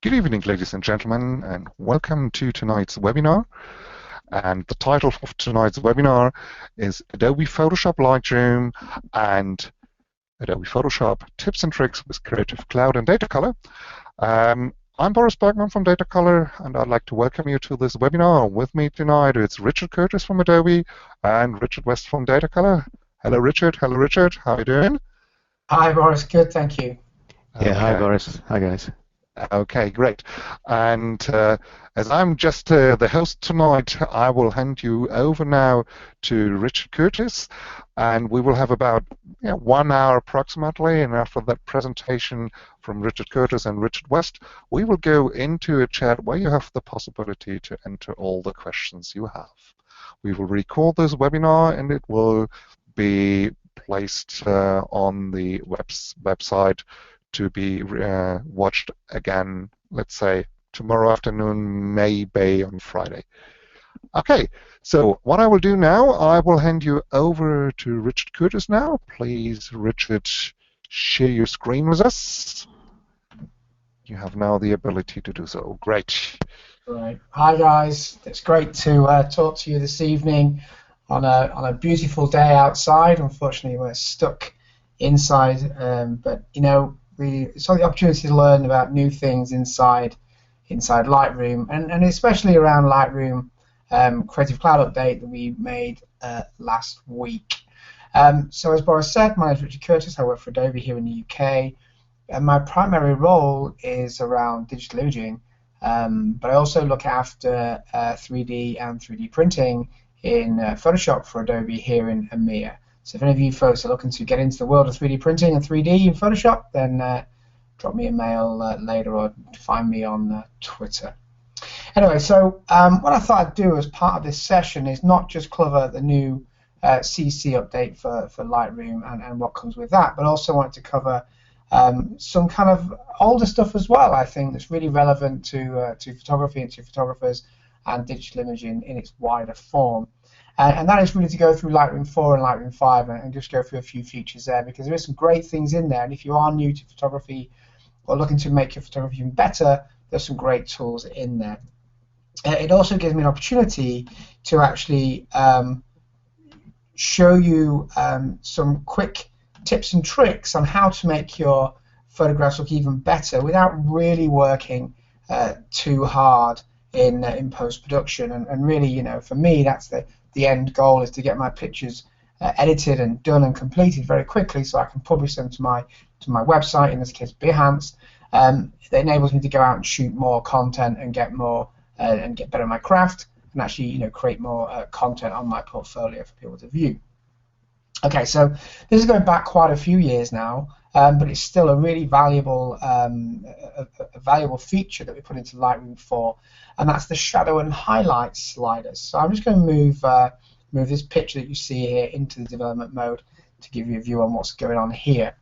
Good evening, ladies and gentlemen, and welcome to tonight's webinar. And the title of tonight's webinar is Adobe Photoshop Lightroom and Adobe Photoshop Tips and Tricks with Creative Cloud and DataColor. I'm Boris Bergman from DataColor, and I'd like to welcome you to this webinar. With me tonight, it's Richard Curtis from Adobe and Richard West from DataColor. Hello, Richard. Hello, Richard. How are you doing? Hi, Boris. Good, thank you. Yeah, hi, Boris. Hi, guys. Okay, great. And as I'm just the host tonight, I will hand you over now to Richard Curtis, and we will have about 1 hour approximately, and after that presentation from Richard Curtis and Richard West, we will go into a chat where you have the possibility to enter all the questions you have. We will record this webinar, and it will be placed on the website to be watched again, let's say, tomorrow afternoon, maybe on Friday. Okay, so what I will do now, I will hand you over to Richard Curtis now. Please, Richard, share your screen with us. You have now the ability to do so. Great. Right. Hi, guys. It's great to talk to you this evening on a beautiful day outside. Unfortunately, we're stuck inside, but you know, we saw the opportunity to learn about new things inside Lightroom, and especially around Lightroom Creative Cloud update that we made last week. So as Boris said, my name is Richard Curtis. I work for Adobe here in the UK, and my primary role is around digital imaging, but I also look after 3D and 3D printing in Photoshop for Adobe here in EMEA. So if any of you folks are looking to get into the world of 3D printing and 3D in Photoshop, then drop me a mail later or find me on Twitter. Anyway, so what I thought I'd do as part of this session is not just cover the new CC update for Lightroom and what comes with that, but also wanted to cover some kind of older stuff as well, I think, that's really relevant to photography and to photographers and digital imaging in its wider form. And that is really to go through Lightroom 4 and Lightroom 5 and just go through a few features there, because there is some great things in there. And if you are new to photography or looking to make your photography even better, there's some great tools in there. It also gives me an opportunity to actually show you some quick tips and tricks on how to make your photographs look even better without really working too hard in post-production. And really, you know, for me, that's the end goal, is to get my pictures edited and done and completed very quickly so I can publish them to my website, in this case Behance. It enables me to go out and shoot more content and get more and get better at my craft, and actually, you know, create more content on my portfolio for people to view. Okay, so this is going back quite a few years now, but it's still a really valuable a valuable feature that we put into Lightroom 4, and that's the shadow and highlight sliders. So I'm just going to move this picture that you see here into the development mode to give you a view on what's going on here.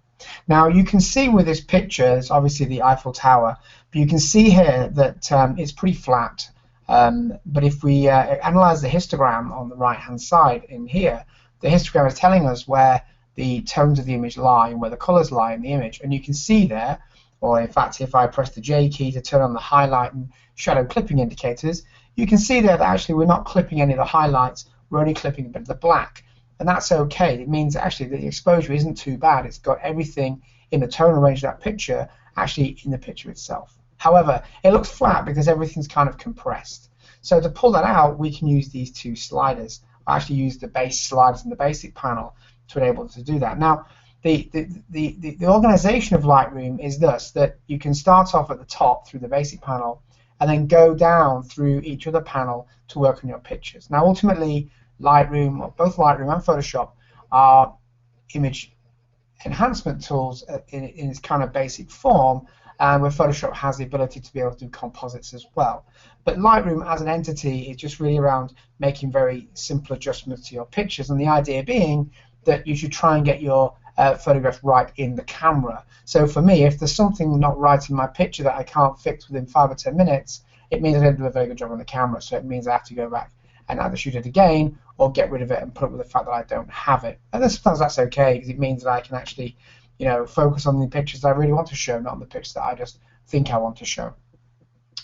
Now you can see with this picture, it's obviously the Eiffel Tower, but you can see here that it's pretty flat. But if we analyze the histogram on the right hand side in here, the histogram is telling us where the tones of the image lie and where the colors lie in the image, and you can see there, or in fact if I press the J key to turn on the highlight and shadow clipping indicators, you can see there that actually we're not clipping any of the highlights, we're only clipping a bit of the black, and that's okay. It means actually that the exposure isn't too bad. It's got everything in the tonal range of that picture actually in the picture itself. However, it looks flat because everything's kind of compressed. So to pull that out, we can use these two sliders. I actually use the base sliders in the basic panel to enable us to do that. Now, the organization of Lightroom is thus that you can start off at the top through the basic panel and then go down through each other panel to work on your pictures. Now, ultimately, Lightroom, or both Lightroom and Photoshop, are image enhancement tools in its kind of basic form, and where Photoshop has the ability to be able to do composites as well. But Lightroom as an entity is just really around making very simple adjustments to your pictures, and the idea being that you should try and get your photograph right in the camera. So for me, if there's something not right in my picture that I can't fix within 5 or 10 minutes, it means I didn't do a very good job on the camera, so it means I have to go back and either shoot it again or get rid of it and put up with the fact that I don't have it. And then sometimes that's okay, because it means that I can actually, you know, focus on the pictures that I really want to show, not on the pictures that I just think I want to show.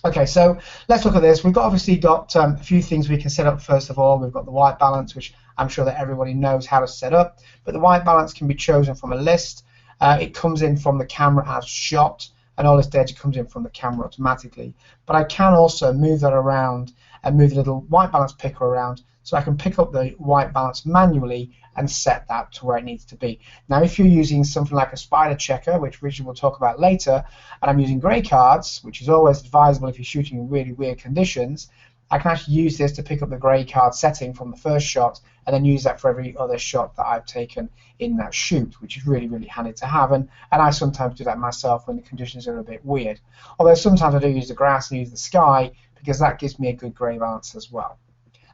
Okay, so let's look at this. We've obviously got a few things we can set up. First of all, we've got the white balance, which I'm sure that everybody knows how to set up. But the white balance can be chosen from a list. It comes in from the camera as shot, and all this data comes in from the camera automatically. But I can also move that around and move the little white balance picker around, so I can pick up the white balance manually and set that to where it needs to be. Now, if you're using something like a spider checker, which Richard will talk about later, and I'm using grey cards, which is always advisable if you're shooting in really weird conditions, I can actually use this to pick up the grey card setting from the first shot and then use that for every other shot that I've taken in that shoot, which is really, really handy to have. And I sometimes do that myself when the conditions are a bit weird. Although sometimes I do use the grass and use the sky, because that gives me a good grey balance as well.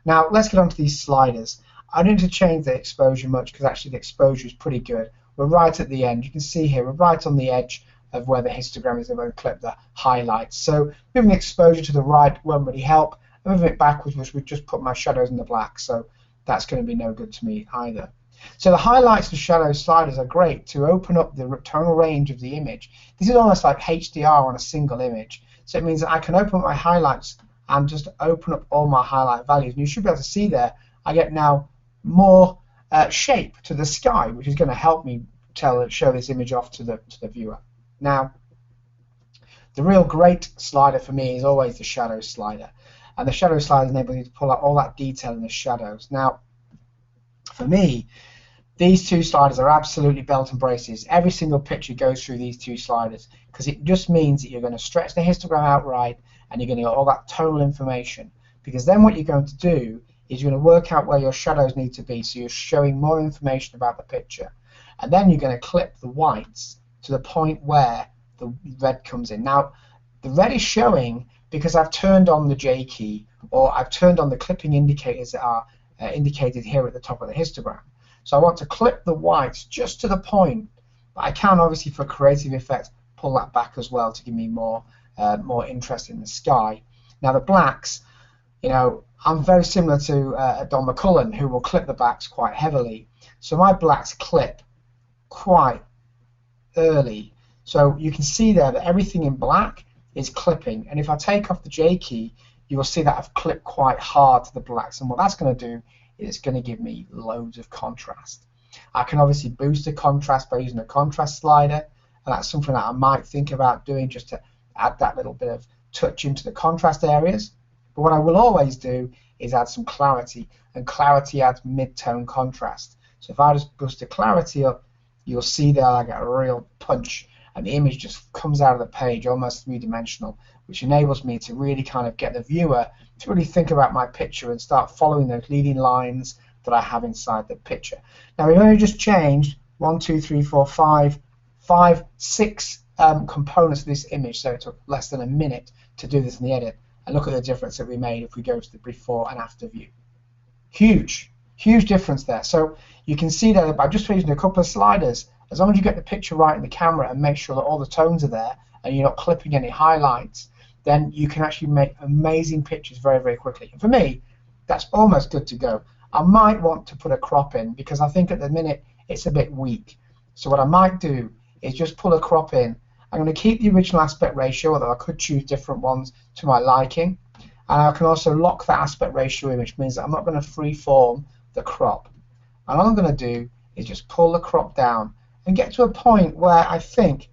Now, let's get on to these sliders. I don't need to change the exposure much, because actually the exposure is pretty good. We're right at the end. You can see here, we're right on the edge of where the histogram is, and we're going to clip the highlights. So moving the exposure to the right won't really help. Moving it backwards, which would just put my shadows in the black, so that's going to be no good to me either. So the highlights and shadow sliders are great to open up the tonal range of the image. This is almost like HDR on a single image. So it means that I can open up my highlights and just open up all my highlight values. And you should be able to see there, I get now more shape to the sky, which is going to help me show this image off to the viewer. Now, the real great slider for me is always the shadow slider. And the shadow slider enables you to pull out all that detail in the shadows. Now, for me, these two sliders are absolutely belt and braces. Every single picture goes through these two sliders, because it just means that you're going to stretch the histogram out right, and you're going to get all that tonal information. Because then what you're going to do is you're going to work out where your shadows need to be, so you're showing more information about the picture. And then you're going to clip the whites to the point where the red comes in. Now, the red is showing because I've turned on the J key, or I've turned on the clipping indicators that are indicated here at the top of the histogram. So I want to clip the whites just to the point, but I can obviously, for creative effect, pull that back as well to give me more interest in the sky. Now the blacks, you know, I'm very similar to Don McCullen, who will clip the blacks quite heavily. So my blacks clip quite early. So you can see there that everything in black is clipping, and if I take off the J key, you will see that I've clipped quite hard to the blacks, and what that's going to do is it's going to give me loads of contrast. I can obviously boost the contrast by using a contrast slider, and that's something that I might think about doing, just to add that little bit of touch into the contrast areas. But what I will always do is add some clarity, and clarity adds mid-tone contrast. So if I just boost the clarity up, you'll see there I get a real punch, and the image just comes out of the page almost three-dimensional, which enables me to really kind of get the viewer to really think about my picture and start following those leading lines that I have inside the picture. Now we've only just changed 1, 2, 3, 4, 5, 6 components of this image, so it took less than a minute to do this in the edit. And look at the difference that we made if we go to the before and after view. Huge difference there. So you can see that by just using a couple of sliders, as long as you get the picture right in the camera and make sure that all the tones are there and you're not clipping any highlights, then you can actually make amazing pictures very, very quickly. And for me, that's almost good to go. I might want to put a crop in, because I think at the minute it's a bit weak. So what I might do is just pull a crop in. I'm going to keep the original aspect ratio, although I could choose different ones to my liking. And I can also lock that aspect ratio in, which means that I'm not going to freeform the crop. And all I'm going to do is just pull the crop down and get to a point where I think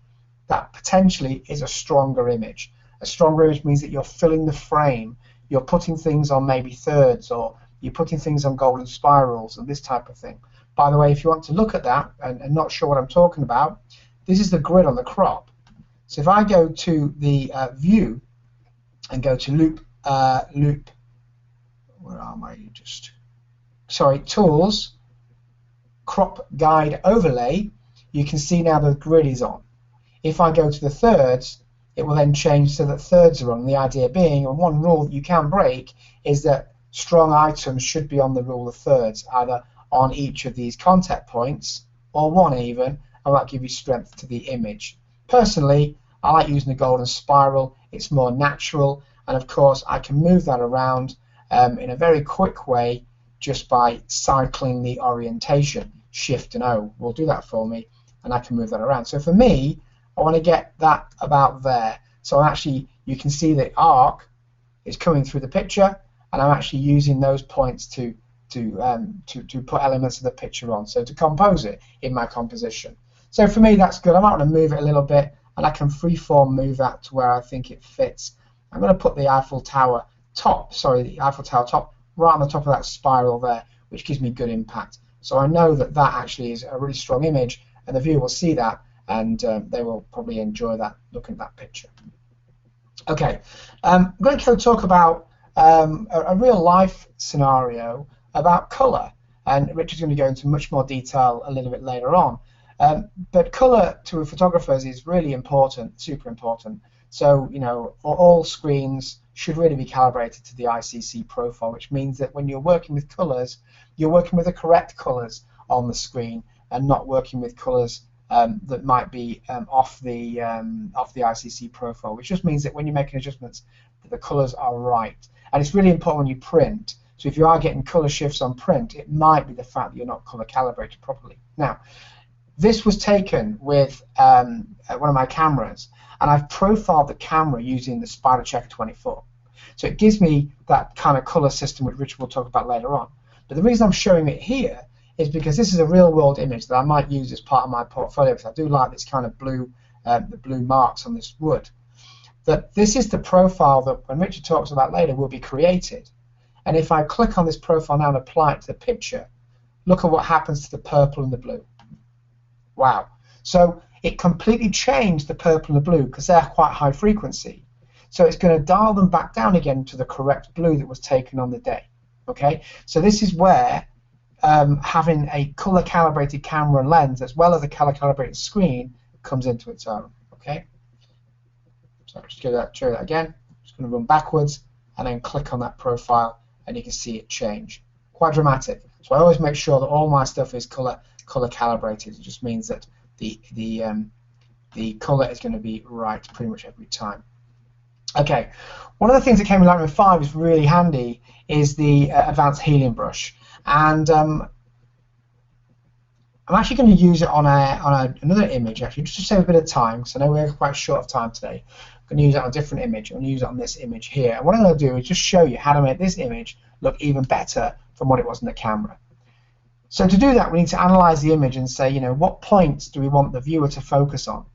that potentially is a stronger image. A stronger image means that you're filling the frame, you're putting things on maybe thirds, or you're putting things on golden spirals and this type of thing. By the way, if you want to look at that and not sure what I'm talking about, this is the grid on the crop. So if I go to the view and go to loop, where am I? Tools, crop guide overlay, you can see now the grid is on. If I go to the thirds, it will then change so that thirds are on. The idea being, and one rule that you can break, is that strong items should be on the rule of thirds, either on each of these contact points or one even, and that give you strength to the image. Personally, I like using the golden spiral. It's more natural, and of course I can move that around in a very quick way just by cycling the orientation. Shift and O will do that for me, and I can move that around. So for me, I want to get that about there. So I'm actually you can see the arc is coming through the picture, and I'm actually using those points to put elements of the picture on, so to compose it in my composition. So for me, that's good. I might want to move it a little bit, and I can freeform move that to where I think it fits. I'm going to put the Eiffel Tower top right on the top of that spiral there, which gives me good impact. So I know that that actually is a really strong image, and the viewer will see that, and they will probably enjoy that, looking at that picture. Okay, I'm going to talk about a real life scenario about colour, and Richard's going to go into much more detail a little bit later on. But colour to photographers is really important, super important. So, you know, all screens should really be calibrated to the ICC profile, which means that when you're working with colours, you're working with the correct colours on the screen and not working with colours that might be off the ICC profile, which just means that when you're making adjustments, that the colours are right. And it's really important when you print. So if you are getting colour shifts on print, it might be the fact that you're not colour calibrated properly. Now, this was taken with one of my cameras, and I've profiled the camera using the Spider Checker 24. So it gives me that kind of colour system, which Richard will talk about later on. But the reason I'm showing it here is because this is a real-world image that I might use as part of my portfolio, because I do like this kind of blue, the blue marks on this wood. That this is the profile that, when Richard talks about later, will be created. And if I click on this profile now and apply it to the picture, look at what happens to the purple and the blue. Wow. So it completely changed the purple and the blue because they're quite high frequency. So it's going to dial them back down again to the correct blue that was taken on the day. Okay. So this is where having a color calibrated camera and lens as well as a color calibrated screen comes into its own. Okay. So I'll just show that again. I'm just going to run backwards and then click on that profile, and you can see it change. Quite dramatic. So I always make sure that all my stuff is color calibrated. It just means that the color is going to be right pretty much every time. Okay, one of the things that came in Lightroom 5 is really handy is the advanced helium brush, and I'm actually going to use it on another image actually, just to save a bit of time, because I know we're quite short of time today. I'm going to use it on a different image. I'm going to use it on this image here, and what I'm going to do is just show you how to make this image look even better from what it was in the camera. So to do that, we need to analyze the image and say, you know, what points do we want the viewer to focus on?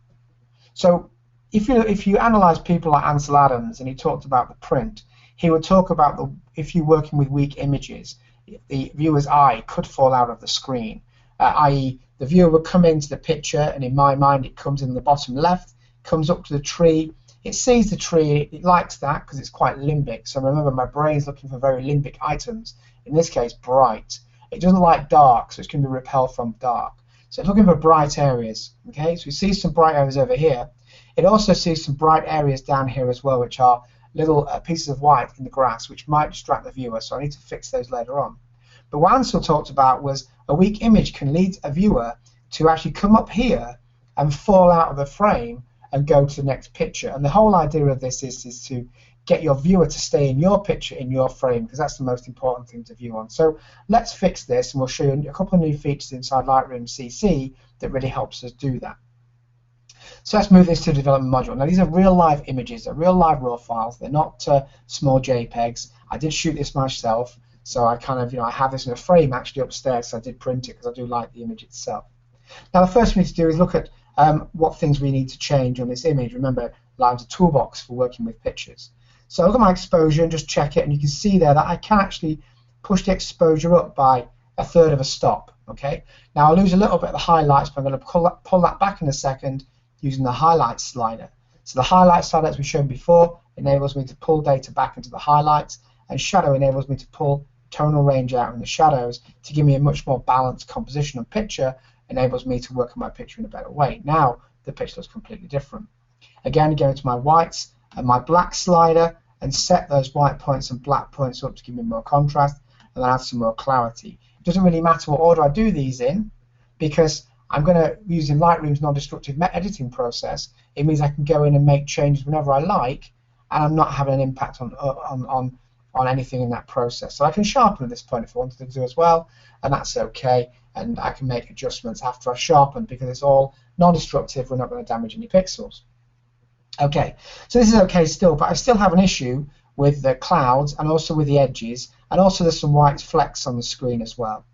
So if you analyze people like Ansel Adams, and he talked about the print, he would talk about if you're working with weak images, the viewer's eye could fall out of the screen, i.e. the viewer would come into the picture, and in my mind it comes in the bottom left, comes up to the tree, it sees the tree, it likes that because it's quite limbic. So remember, my brain's looking for very limbic items, in this case bright. It doesn't like dark, so it's going to be repelled from dark. So it's looking for bright areas. Okay, so we see some bright areas over here. It also sees some bright areas down here as well, which are little pieces of white in the grass, which might distract the viewer. So I need to fix those later on. But what Ansel talked about was a weak image can lead a viewer to actually come up here and fall out of the frame and go to the next picture. And the whole idea of this is to get your viewer to stay in your picture, in your frame, because that's the most important thing to view on. So let's fix this, and we'll show you a couple of new features inside Lightroom CC that really helps us do that. So let's move this to the development module. Now these are real live images, they're real live raw files, they're not small JPEGs. I did shoot this myself, so I kind of, I have this in a frame actually upstairs, so I did print it because I do like the image itself. Now the first thing we need to do is look at what things we need to change on this image. Remember, Lightroom's a toolbox for working with pictures. So look at my exposure and just check it, and you can see there that I can actually push the exposure up by 1/3 of a stop. Okay. Now I'll lose a little bit of the highlights, but I'm going to pull that back in a second using the highlights slider. So the highlight slider, as we showed before, enables me to pull data back into the highlights, and shadow enables me to pull tonal range out in the shadows to give me a much more balanced composition of picture, enables me to work on my picture in a better way. Now the picture looks completely different. Again, go into my whites and my black slider and set those white points and black points up to give me more contrast, and then add some more clarity. It doesn't really matter what order I do these in, because I'm going to, using Lightroom's non-destructive editing process, it means I can go in and make changes whenever I like, and I'm not having an impact on anything in that process. So I can sharpen at this point if I wanted to do as well, and that's okay, and I can make adjustments after I've sharpened because it's all non-destructive, we're not going to damage any pixels. Okay, so this is okay still, but I still have an issue with the clouds and also with the edges, and also there's some white flecks on the screen as well.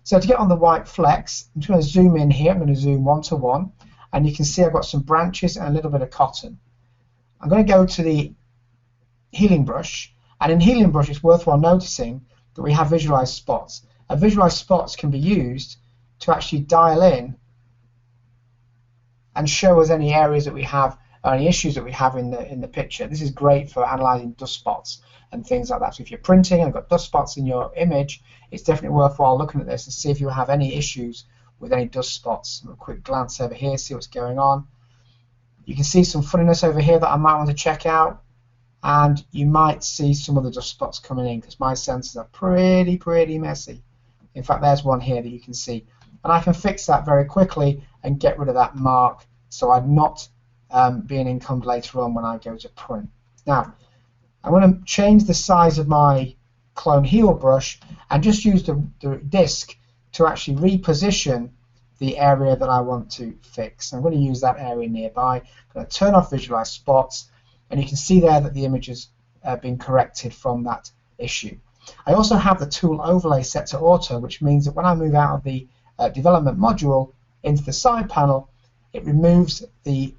So to get on the white flecks, I'm just going to zoom in here. I'm going to zoom 1 to 1, and you can see I've got some branches and a little bit of cotton. I'm going to go to the healing brush, and in healing brush it's worthwhile noticing that we have visualized spots. And visualized spots can be used to actually dial in and show us any areas that we have, or any issues that we have in the picture. This is great for analyzing dust spots and things like that. So if you're printing and got dust spots in your image, it's definitely worthwhile looking at this and see if you have any issues with any dust spots. A quick glance over here, see what's going on. You can see some funniness over here that I might want to check out, and you might see some of the dust spots coming in because my sensors are pretty messy. In fact, there's one here that you can see, and I can fix that very quickly and get rid of that mark so I'm not being encumbered later on when I go to print. Now, I'm going to change the size of my clone heal brush and just use the disc to actually reposition the area that I want to fix. I'm going to use that area nearby. I'm going to turn off visualize spots, and you can see there that the image has been corrected from that issue. I also have the tool overlay set to auto, which means that when I move out of the development module into the side panel, it removes the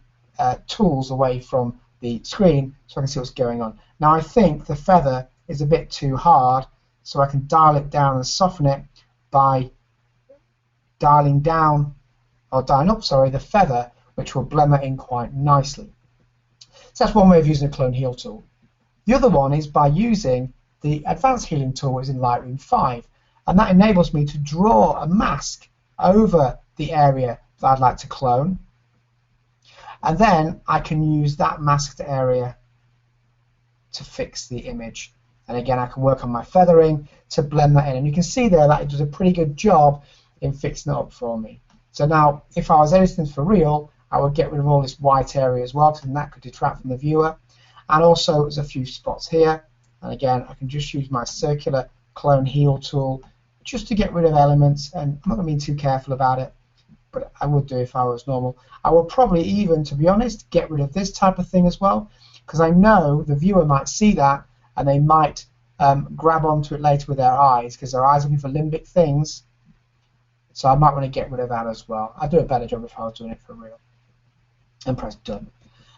tools away from the screen so I can see what's going on. Now I think the feather is a bit too hard, so I can dial it down and soften it by dialing down, or dialing up, sorry, the feather, which will blend that in quite nicely. So that's one way of using a clone heal tool. The other one is by using the advanced healing tool, which is in Lightroom 5, and that enables me to draw a mask over the area that I'd like to clone, and then I can use that masked area to fix the image. And again, I can work on my feathering to blend that in, and you can see there that it does a pretty good job in fixing it up for me. So now, if I was editing for real, I would get rid of all this white area as well, because that could detract from the viewer. And also, there's a few spots here, and again, I can just use my circular clone heal tool just to get rid of elements, and I'm not going to be too careful about it, but I would do if I was normal. I would probably even, to be honest, get rid of this type of thing as well, because I know the viewer might see that and they might grab onto it later with their eyes, because their eyes are looking for limbic things. So I might want to get rid of that as well. I'd do a better job if I was doing it for real. And press done.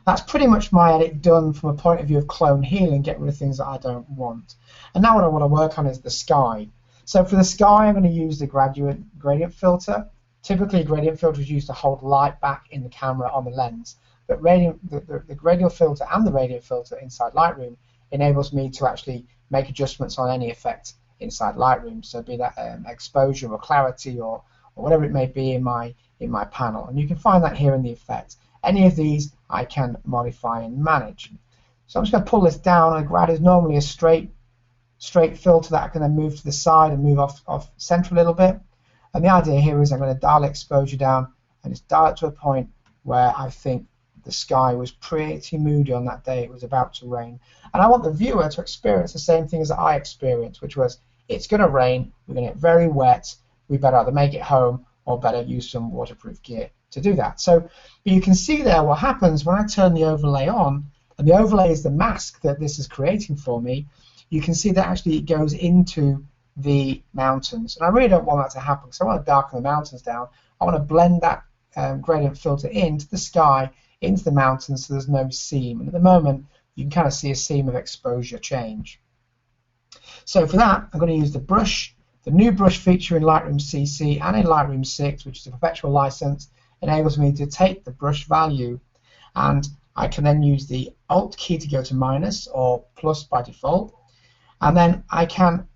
That's pretty much my edit done from a point of view of clone heal and get rid of things that I don't want. And now what I want to work on is the sky. So for the sky, I'm going to use the gradient filter. Typically, gradient filter is used to hold light back in the camera on the lens. But the gradient filter and the radiant filter inside Lightroom enables me to actually make adjustments on any effect inside Lightroom. So be that exposure or clarity or whatever it may be in my panel. And you can find that here in the effect. Any of these I can modify and manage. So I'm just going to pull this down. A grad is normally a straight filter that I can then move to the side and move off center a little bit. And the idea here is I'm going to dial exposure down and just dial it to a point where I think the sky was pretty moody on that day. It was about to rain. And I want the viewer to experience the same thing as I experienced, which was it's going to rain, we're going to get very wet, we better either make it home or better use some waterproof gear to do that. So you can see there what happens when I turn the overlay on, and the overlay is the mask that this is creating for me. You can see that actually it goes into the mountains, and I really don't want that to happen because I want to darken the mountains down. I want to blend that gradient filter into the sky, into the mountains, so there's no seam. And at the moment, you can kind of see a seam of exposure change. So for that, I'm going to use the brush. The new brush feature in Lightroom CC and in Lightroom 6, which is a perpetual license, enables me to take the brush value, and I can then use the Alt key to go to minus or plus by default, and then I can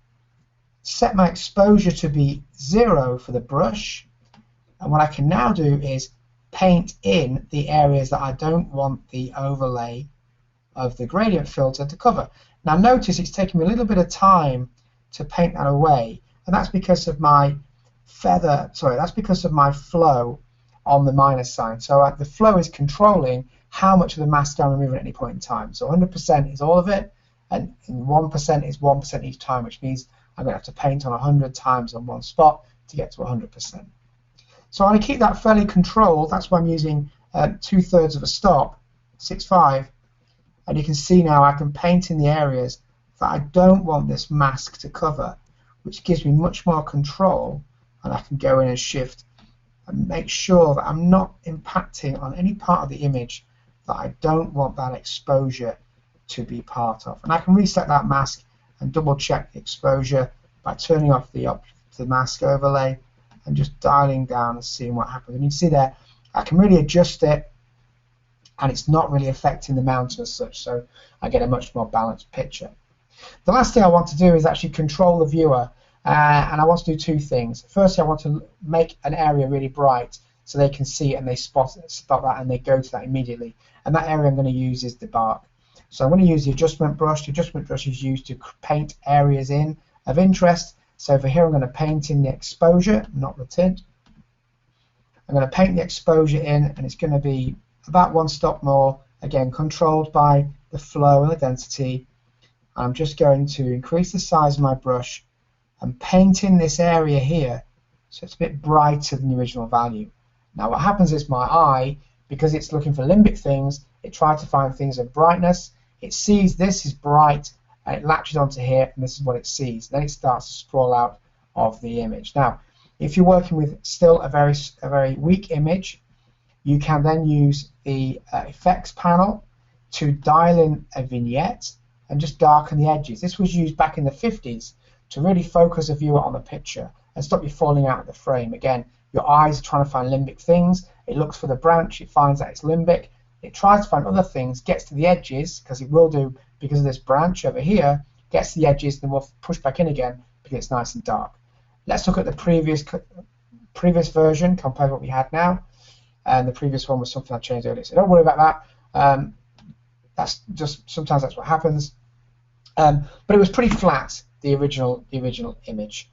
set my exposure to be 0 for the brush, and what I can now do is paint in the areas that I don't want the overlay of the gradient filter to cover. Now notice it's taking me a little bit of time to paint that away, and that's because of my that's because of my flow on the minus sign. So the flow is controlling how much of the mask I'm removing at any point in time. So 100% is all of it, and 1% is 1% each time, which means I'm going to have to paint on 100 times on one spot to get to 100%. So I'm going to keep that fairly controlled. That's why I'm using 2/3 of a stop. 6.5, and you can see now I can paint in the areas that I don't want this mask to cover, which gives me much more control, and I can go in and shift and make sure that I'm not impacting on any part of the image that I don't want that exposure to be part of. And I can reset that mask and double check the exposure by turning off the mask overlay and just dialing down and seeing what happens. And you can see there, I can really adjust it, and it's not really affecting the mountain as such, so I get a much more balanced picture. The last thing I want to do is actually control the viewer, and I want to do two things. Firstly, I want to make an area really bright so they can see it and they spot that and they go to that immediately. And that area I'm going to use is the dark. So I'm going to use the adjustment brush. The adjustment brush is used to paint areas in of interest. So for here I'm going to paint in the exposure, not the tint. I'm going to paint the exposure in, and it's going to be about 1 stop more, again controlled by the flow and the density. I'm just going to increase the size of my brush and paint in this area here so it's a bit brighter than the original value. Now what happens is my eye, because it's looking for limbic things, it tries to find things of brightness. It sees this is bright and it latches onto here, and this is what it sees. Then it starts to sprawl out of the image. Now if you're working with still a very weak image, you can then use the effects panel to dial in a vignette and just darken the edges. This was used back in the 50s to really focus a viewer on the picture and stop you falling out of the frame. Again, your eyes are trying to find limbic things. It looks for the branch, it finds that it's limbic. It tries to find other things, gets to the edges, because it will do because of this branch over here, gets to the edges, then we'll push back in again because it's nice and dark. Let's look at the previous version compared to what we had now. And the previous one was something I changed earlier, so don't worry about that. That's just, sometimes that's what happens. But it was pretty flat, the original image.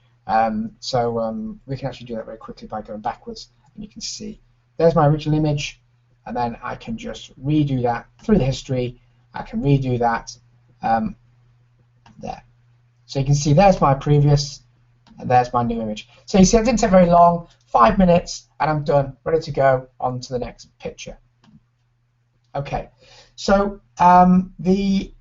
So we can actually do that very quickly by going backwards, and you can see there's my original image, and then I can just redo that through the history. I can redo that there. So you can see there's my previous, and there's my new image. So you see it didn't take very long, 5 minutes, and I'm done, ready to go on to the next picture. Okay, so the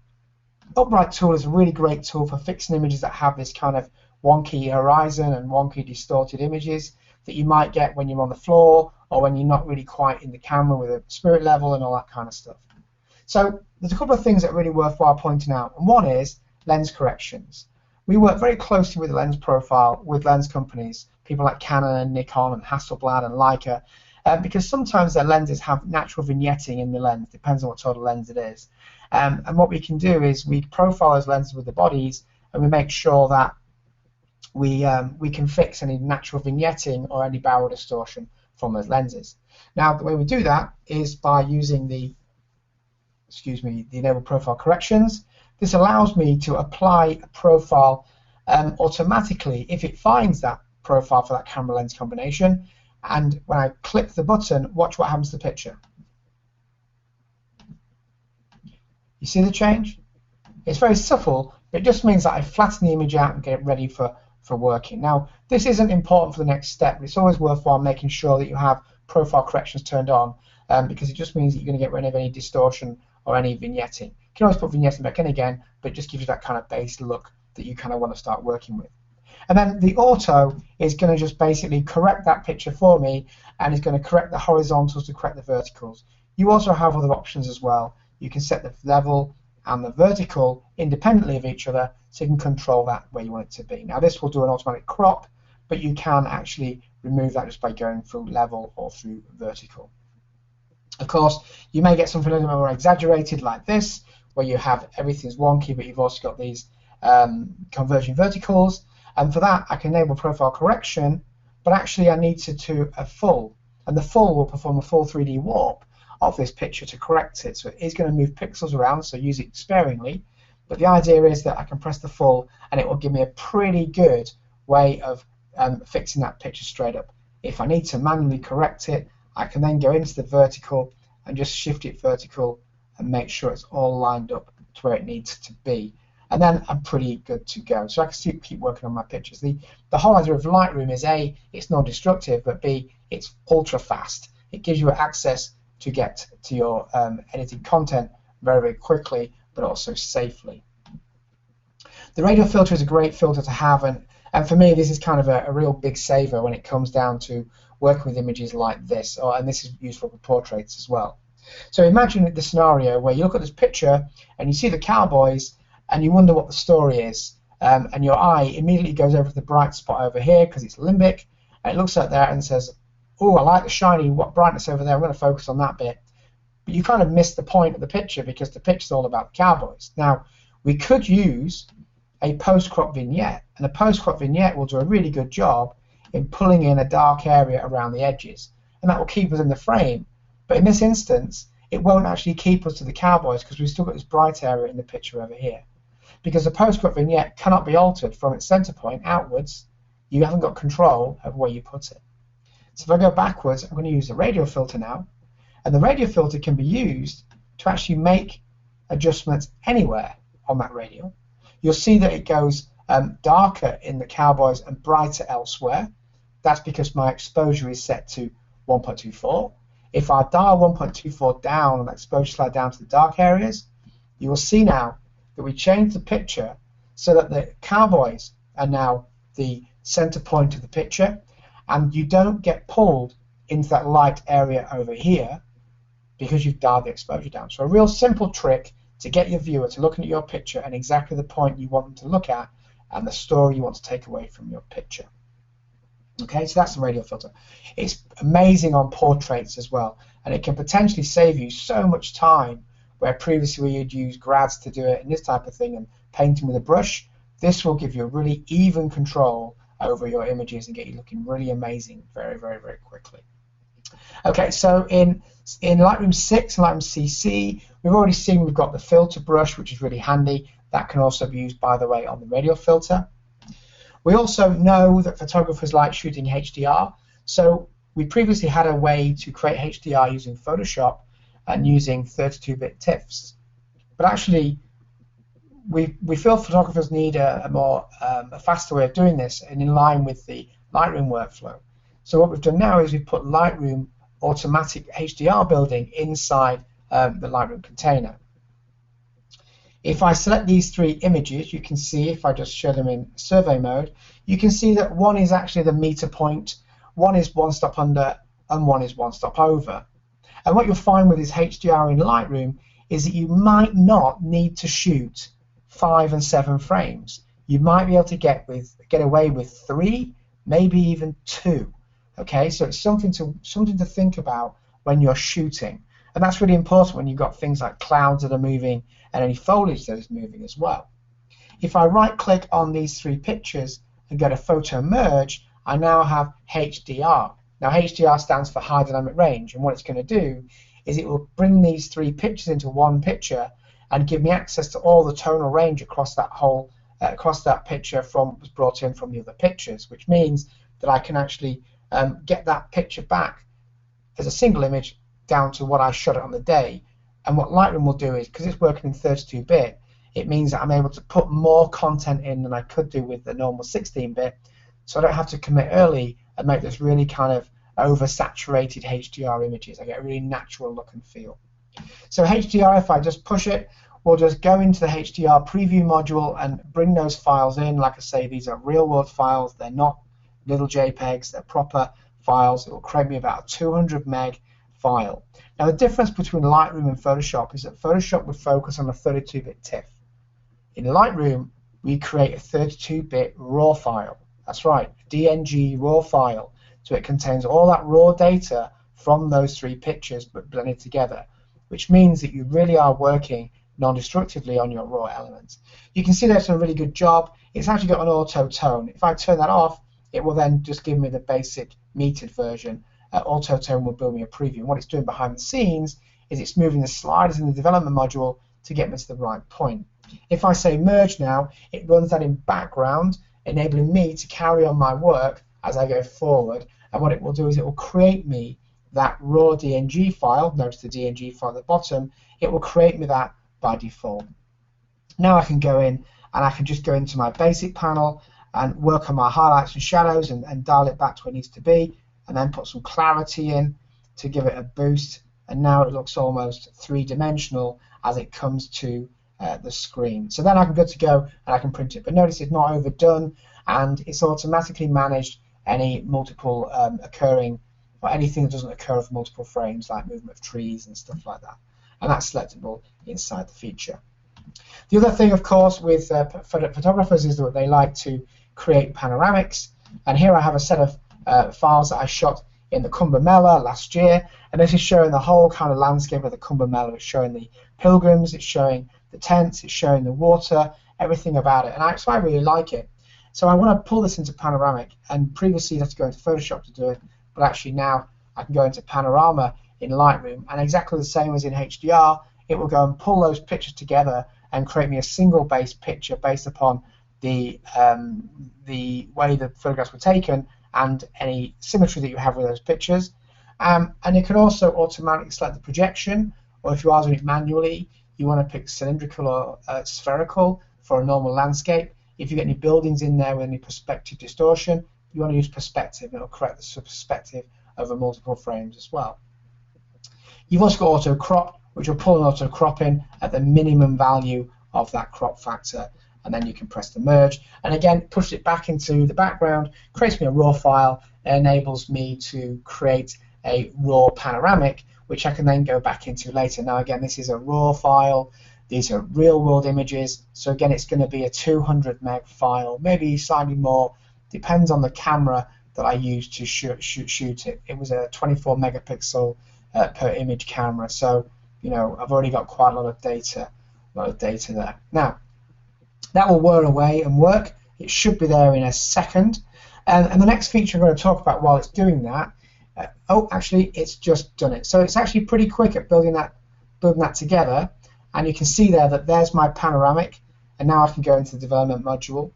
upright tool is a really great tool for fixing images that have this kind of wonky horizon and wonky distorted images that you might get when you're on the floor or when you're not really quite in the camera with a spirit level and all that kind of stuff. So there's a couple of things that are really worthwhile pointing out, and one is lens corrections. We work very closely with the lens profile with lens companies, people like Canon and Nikon and Hasselblad and Leica, because sometimes their lenses have natural vignetting in the lens, depends on what sort of lens it is. And what we can do is we profile those lenses with the bodies, and we make sure that we can fix any natural vignetting or any barrel distortion from those lenses. Now the way we do that is by using the enable profile corrections. This allows me to apply a profile automatically if it finds that profile for that camera lens combination, and when I click the button, watch what happens to the picture. You see the change? It's very subtle, but it just means that I flatten the image out and get it ready for working. Now, this isn't important for the next step, but it's always worthwhile making sure that you have profile corrections turned on, because it just means that you're going to get rid of any distortion or any vignetting. You can always put vignetting back in again, but it just gives you that kind of base look that you kind of want to start working with. And then the auto is going to just basically correct that picture for me, and is going to correct the horizontals to correct the verticals. You also have other options as well. You can set the level and the vertical independently of each other, so you can control that where you want it to be. Now this will do an automatic crop, but you can actually remove that just by going through level or through vertical. Of course, you may get something a little bit more exaggerated like this, where you have everything's wonky, but you've also got these converging verticals. And for that, I can enable profile correction, but actually I need to do a full, and the full will perform a full 3D warp of this picture to correct it. So it is going to move pixels around, so use it sparingly. But the idea is that I can press the full, and it will give me a pretty good way of fixing that picture straight up. If I need to manually correct it, I can then go into the vertical and just shift it vertical and make sure it's all lined up to where it needs to be. And then I'm pretty good to go. So I can keep working on my pictures. The whole idea of Lightroom is A, it's non-destructive, but B, it's ultra fast. It gives you access to get to your edited content very, very quickly, but also safely. The radial filter is a great filter to have, and for me this is kind of a real big saver when it comes down to working with images like this, and this is useful for portraits as well. So imagine the scenario where you look at this picture and you see the cowboys and you wonder what the story is, and your eye immediately goes over to the bright spot over here because it's limbic, and it looks at that and says, oh, I like the shiny brightness over there, I'm going to focus on that bit. But you kind of miss the point of the picture because the picture's all about the cowboys. Now, we could use a post-crop vignette, and a post-crop vignette will do a really good job in pulling in a dark area around the edges, and that will keep us in the frame. But in this instance, it won't actually keep us to the cowboys because we've still got this bright area in the picture over here. Because the post-crop vignette cannot be altered from its center point outwards, you haven't got control of where you put it. So if I go backwards, I'm going to use the radial filter now, and the radial filter can be used to actually make adjustments anywhere on that radial. You'll see that it goes darker in the cowboys and brighter elsewhere. That's because my exposure is set to 1.24. If I dial 1.24 down and the exposure slide down to the dark areas, you will see now that we change the picture so that the cowboys are now the center point of the picture, and you don't get pulled into that light area over here because you've dialed the exposure down. So a real simple trick to get your viewer to looking at your picture and exactly the point you want them to look at and the story you want to take away from your picture. Okay, so that's the radial filter. It's amazing on portraits as well, and it can potentially save you so much time where previously you'd use grads to do it and this type of thing and painting with a brush. This will give you a really even control over your images and get you looking really amazing very, very, very quickly. Okay, so in Lightroom 6 and Lightroom CC, we've already seen we've got the filter brush, which is really handy. That can also be used, by the way, on the radial filter. We also know that photographers like shooting HDR, so we previously had a way to create HDR using Photoshop and using 32-bit TIFFs. But actually, we feel photographers need a faster way of doing this and in line with the Lightroom workflow. So what we've done now is we've put Lightroom automatic HDR building inside the Lightroom container. If I select these three images, you can see, if I just show them in survey mode, you can see that one is actually the meter point, one is one stop under, and one is one stop over. And what you'll find with this HDR in Lightroom is that you might not need to shoot 5 and 7 frames. You might be able to get away with 3, maybe even 2. Okay, so it's something to think about when you're shooting, and that's really important when you've got things like clouds that are moving and any foliage that is moving as well. If I right-click on these 3 pictures and go to Photo Merge, I now have HDR. Now HDR stands for High Dynamic Range, and what it's going to do is it will bring these 3 pictures into one picture and give me access to all the tonal range across that whole picture was brought in from the other pictures, which means that I can actually get that picture back as a single image down to what I shot it on the day. And what Lightroom will do is, because it's working in 32-bit, it means that I'm able to put more content in than I could do with the normal 16-bit, so I don't have to commit early and make this really kind of oversaturated HDR images. I get a really natural look and feel. So HDR, if I just push it, we'll just go into the HDR preview module and bring those files in. Like I say, these are real-world files. They're not little JPEGs. They're proper files. It will create me about a 200 meg file. Now, the difference between Lightroom and Photoshop is that Photoshop would focus on a 32-bit TIFF. In Lightroom, we create a 32-bit RAW file. That's right, DNG RAW file. So it contains all that raw data from those 3 pictures but blended together, which means that you really are working non-destructively on your raw elements. You can see that's a really good job. It's actually got an auto tone. If I turn that off, it will then just give me the basic metered version. Auto tone will build me a preview. And what it's doing behind the scenes is it's moving the sliders in the development module to get me to the right point. If I say merge now, it runs that in background, enabling me to carry on my work as I go forward. And what it will do is it will create me that raw DNG file. Notice the DNG file at the bottom. It will create me that by default. Now I can go in and I can just go into my basic panel and work on my highlights and shadows and dial it back to where it needs to be, and then put some clarity in to give it a boost and now it looks almost three-dimensional as it comes to the screen. So then I'm good to go and I can print it. But notice it's not overdone, and it's automatically managed any multiple occurring, or anything that doesn't occur of multiple frames, like movement of trees and stuff like that. And that's selectable inside the feature. The other thing, of course, with photographers is that they like to create panoramics. And here I have a set of files that I shot in the Cumbamella last year, and this is showing the whole kind of landscape of the Cumbamella. It's showing the pilgrims, it's showing the tents, it's showing the water, everything about it, and so I really like it. So I want to pull this into panoramic, and previously you'd have to go into Photoshop to do it, but actually now I can go into panorama in Lightroom, and exactly the same as in HDR, it will go and pull those pictures together and create me a single base picture based upon the way the photographs were taken and any symmetry that you have with those pictures. And it can also automatically select the projection, or if you are doing it manually, you want to pick cylindrical or spherical for a normal landscape. If you get any buildings in there with any perspective distortion, you want to use perspective. It'll correct the perspective over multiple frames as well. You've also got auto crop, which will pull an auto crop in at the minimum value of that crop factor, and then you can press the merge, and again push it back into the background, creates me a raw file, and enables me to create a raw panoramic, which I can then go back into later. Now again, this is a raw file, these are real world images, so again it's going to be a 200 meg file, maybe slightly more, depends on the camera that I use to shoot it. It was a 24 megapixel per image camera, so you know I've already got quite a lot of data there. Now that will whir away and work. It should be there in a second. And the next feature I'm going to talk about while it's doing that, oh, actually, it's just done it. So it's actually pretty quick at building that together. And you can see there that there's my panoramic. And now I can go into the development module.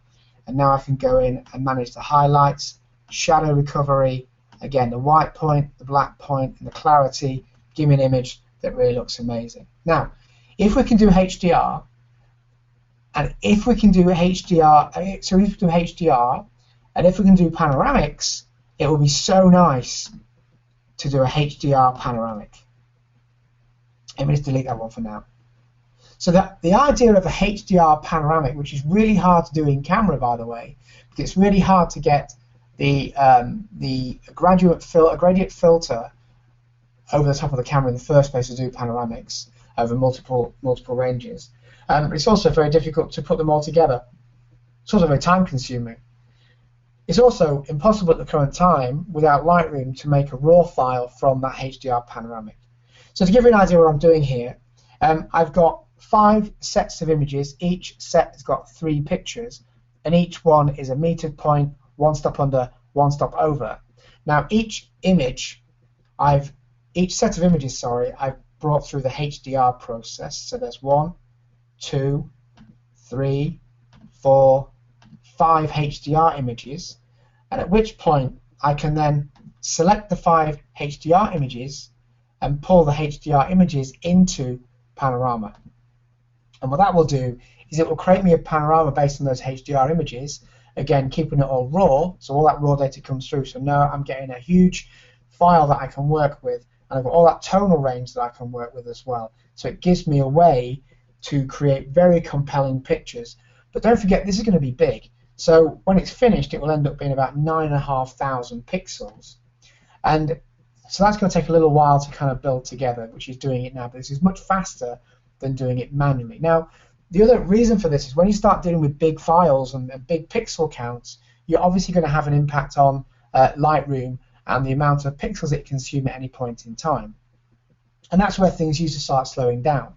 And now I can go in and manage the highlights, shadow recovery, again, the white point, the black point, and the clarity. Give me an image that really looks amazing. Now, if we can do HDR, and if we can do HDR, so if we can do HDR, and if we can do panoramics, it will be so nice to do a HDR panoramic. Let me just delete that one for now. So that the idea of a HDR panoramic, which is really hard to do in camera, by the way, because it's really hard to get the gradient filter over the top of the camera in the first place to do panoramics over multiple ranges. It's also very difficult to put them all together. It's also very time consuming. It's also impossible at the current time without Lightroom to make a raw file from that HDR panoramic. So to give you an idea of what I'm doing here, I've got 5 sets of images. Each set has got 3 pictures, and each one is a metered point, 1 stop under, 1 stop over. Now each set of images, I've brought through the HDR process. So there's 1, 2, 3, 4, 5 HDR images, and at which point I can then select the 5 HDR images and pull the HDR images into Panorama. And what that will do is it will create me a panorama based on those HDR images, again keeping it all raw, so all that raw data comes through. So now I'm getting a huge file that I can work with, and I've got all that tonal range that I can work with as well. So it gives me a way to create very compelling pictures. But don't forget, this is going to be big. So when it's finished, it will end up being about 9,500 pixels. And so that's going to take a little while to kind of build together, which is doing it now. But this is much faster than doing it manually. Now, the other reason for this is when you start dealing with big files and big pixel counts, you're obviously going to have an impact on Lightroom and the amount of pixels it consumes at any point in time. And that's where things usually start slowing down.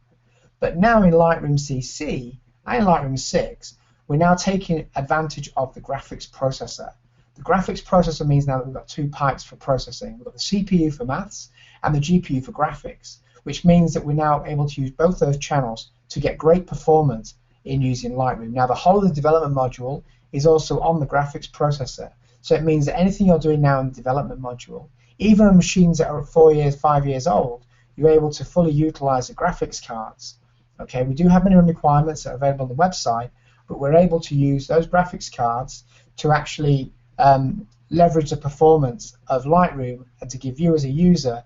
But now in Lightroom CC and in Lightroom 6, we're now taking advantage of the graphics processor. The graphics processor means now that we've got 2 pipes for processing. We've got the CPU for maths and the GPU for graphics, which means that we're now able to use both those channels to get great performance in using Lightroom. Now the whole of the development module is also on the graphics processor. So it means that anything you're doing now in the development module, even on machines that are 4 years, 5 years old, you're able to fully utilize the graphics cards. Okay, we do have minimum requirements that are available on the website, but we're able to use those graphics cards to actually leverage the performance of Lightroom and to give you as a user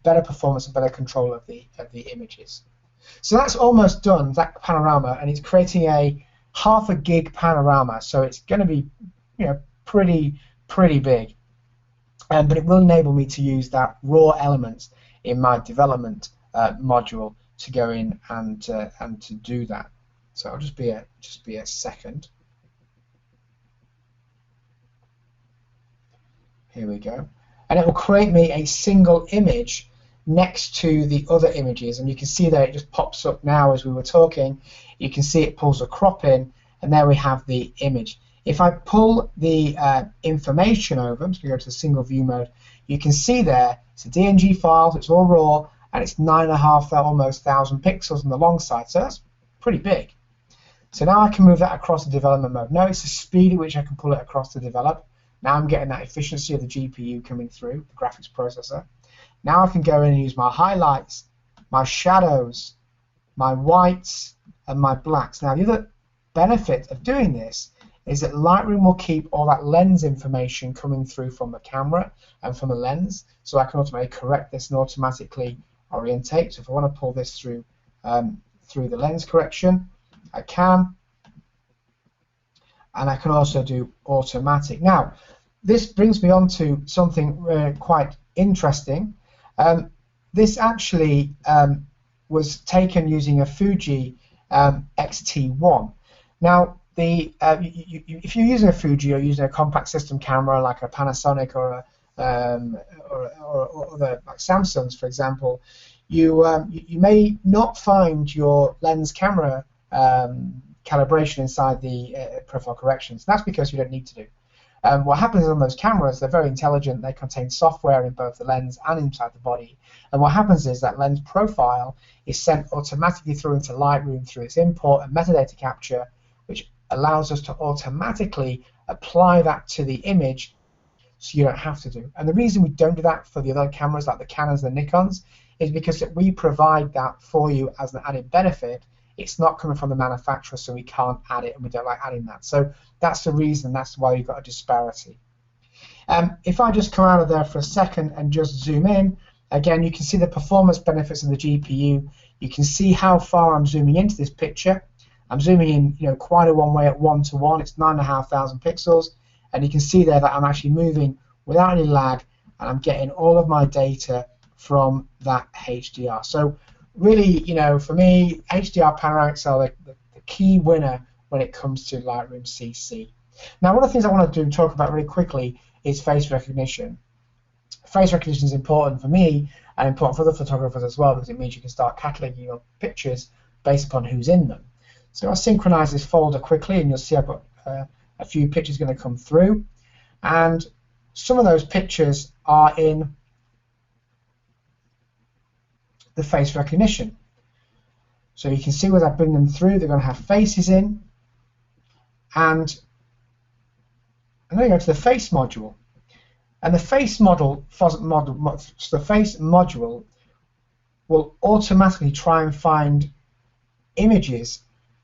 better performance and better control of the images. So that's almost done, that panorama, and it's creating a half a gig panorama. So it's going to be, pretty big, but it will enable me to use that raw elements in my development module to go in and to do that. So I'll just be a second. Here we go, and it will create me a single image next to the other images, and you can see that it just pops up now as we were talking. You can see it pulls a crop in, and there we have the image. If I pull the information over, I'm just going to go to the single view mode, you can see there it's a DNG file, so it's all raw, and it's 9.5 almost 1,000 pixels on the long side, so that's pretty big. So now I can move that across the development mode. Notice the speed at which I can pull it across to develop. Now I'm getting that efficiency of the GPU coming through, the graphics processor. Now I can go in and use my highlights, my shadows, my whites, and my blacks. Now the other benefit of doing this is that Lightroom will keep all that lens information coming through from the camera and from the lens, so I can automatically correct this and automatically orientate. So if I want to pull this through through the lens correction, I can, and I can also do automatic. Now this brings me on to something quite interesting. This actually was taken using a Fuji X-T1. Now, if you're using a Fuji or using a compact system camera like a Panasonic or other like Samsung's, for example, you may not find your lens camera calibration inside the profile corrections. That's because you don't need to do. What happens on those cameras, they're very intelligent, they contain software in both the lens and inside the body, and what happens is that lens profile is sent automatically through into Lightroom through its import and metadata capture, which allows us to automatically apply that to the image so you don't have to do. And the reason we don't do that for the other cameras like the Canons and the Nikons is because we provide that for you as an added benefit. It's not coming from the manufacturer, so we can't add it, and we don't like adding that. So that's the reason, that's why you've got a disparity. If I just come out of there for a second and just zoom in, again, you can see the performance benefits of the GPU. You can see how far I'm zooming into this picture. I'm zooming in, quite a long way at 1:1. It's 9,500 pixels, and you can see there that I'm actually moving without any lag, and I'm getting all of my data from that HDR. So really, for me, HDR panoramics are the key winner when it comes to Lightroom CC. Now, one of the things I want to talk about really quickly is face recognition. Face recognition is important for me and important for other photographers as well, because it means you can start cataloging your pictures based upon who's in them. So I'll synchronize this folder quickly, and you'll see I've got a few pictures going to come through, and some of those pictures are in the face recognition. So you can see as I bring them through, they're going to have faces in, and I'm going to go to the face module, and the face module will automatically try and find images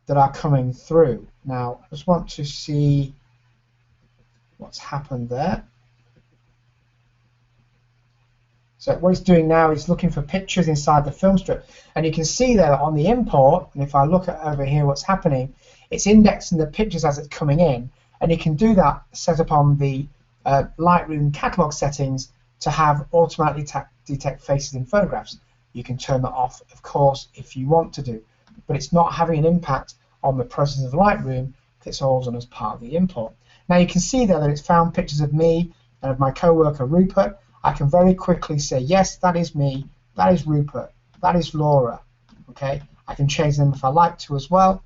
that are coming through. Now I just want to see what's happened there. So what it's doing now is looking for pictures inside the film strip, and you can see there on the import, and if I look at over here what's happening, it's indexing the pictures as it's coming in, and you can do that set up on the Lightroom catalog settings to have automatically detect faces in photographs. You can turn that off, of course, if you want to do, but it's not having an impact on the process of Lightroom because it's all done as part of the import. Now you can see there that it's found pictures of me and of my co-worker Rupert. I can very quickly say, yes, that is me, that is Rupert, that is Laura. Okay, I can change them if I like to as well.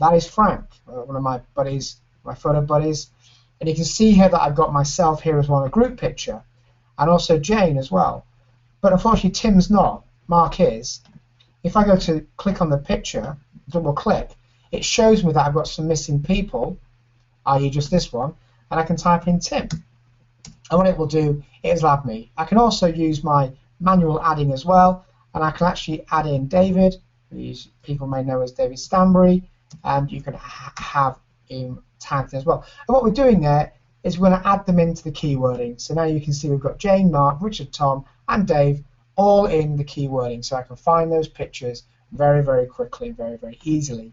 That is Frank, one of my buddies, my photo buddies. And you can see here that I've got myself here as well, a group picture, and also Jane as well. But unfortunately, Tim's not. Mark is. If I go to click on the picture, double click, it shows me that I've got some missing people, i.e. just this one, and I can type in Tim. And what it will do is add me. I can also use my manual adding as well, and I can actually add in David, who people may know as David Stanbury, and you can have him tagged as well. And what we're doing there is we're going to add them into the keywording. So now you can see we've got Jane, Mark, Richard, Tom, and Dave all in the keywording, so I can find those pictures very, very quickly, very, very easily.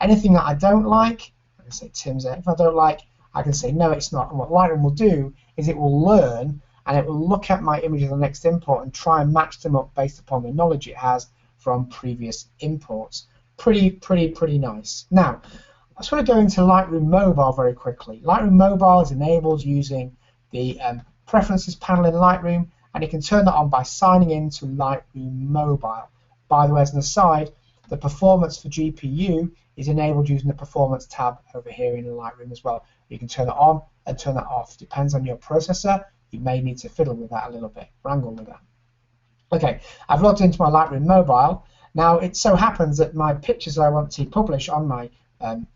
Anything that I don't like, I can say Tim's there. If I don't like, I can say no, it's not. And what Lightroom will do is it will learn and it will look at my images on the next import and try and match them up based upon the knowledge it has from previous imports. Pretty nice. Now, I just want to go into Lightroom Mobile very quickly. Lightroom Mobile is enabled using the Preferences panel in Lightroom, and you can turn that on by signing in to Lightroom Mobile. By the way, as an aside, the performance for GPU is enabled using the Performance tab over here in Lightroom as well. You can turn it on and turn it off. Depends on your processor. You may need to fiddle with that a little bit, wrangle with that. Okay, I've logged into my Lightroom Mobile. Now, it so happens that my pictures that I want to publish on my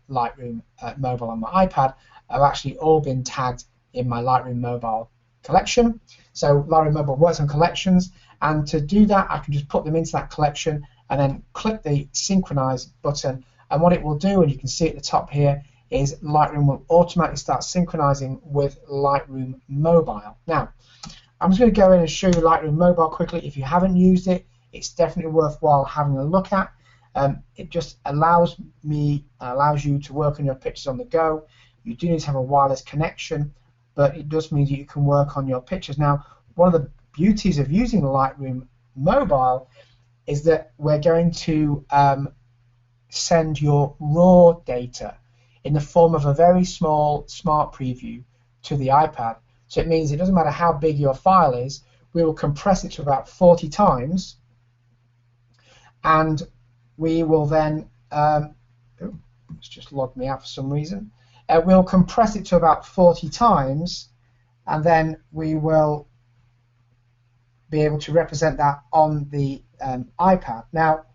Lightroom Mobile on my iPad have actually all been tagged in my Lightroom Mobile collection. So Lightroom Mobile works on collections, and to do that, I can just put them into that collection and then click the Synchronize button. And what it will do, and you can see at the top here, is Lightroom will automatically start synchronizing with Lightroom Mobile. Now, I'm just going to go in and show you Lightroom Mobile quickly. If you haven't used it, it's definitely worthwhile having a look at. It just allows you to work on your pictures on the go. You do need to have a wireless connection, but it does mean that you can work on your pictures. Now, one of the beauties of using Lightroom Mobile is that we're going to send your raw data in the form of a very small smart preview to the iPad. So it means it doesn't matter how big your file is, we will compress it to about 40 times, and we will then, it's just logged me out for some reason, we'll compress it to about 40 times, and then we will be able to represent that on the iPad. Now,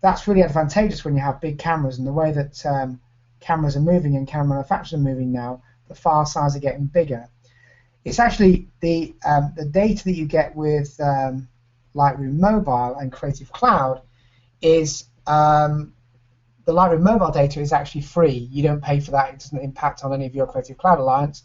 that's really advantageous when you have big cameras, and the way that cameras are moving and camera manufacturers are moving now, the file size are getting bigger. It's actually the data that you get with Lightroom Mobile and Creative Cloud is the Lightroom Mobile data is actually free. You don't pay for that. It doesn't impact on any of your Creative Cloud Alliance.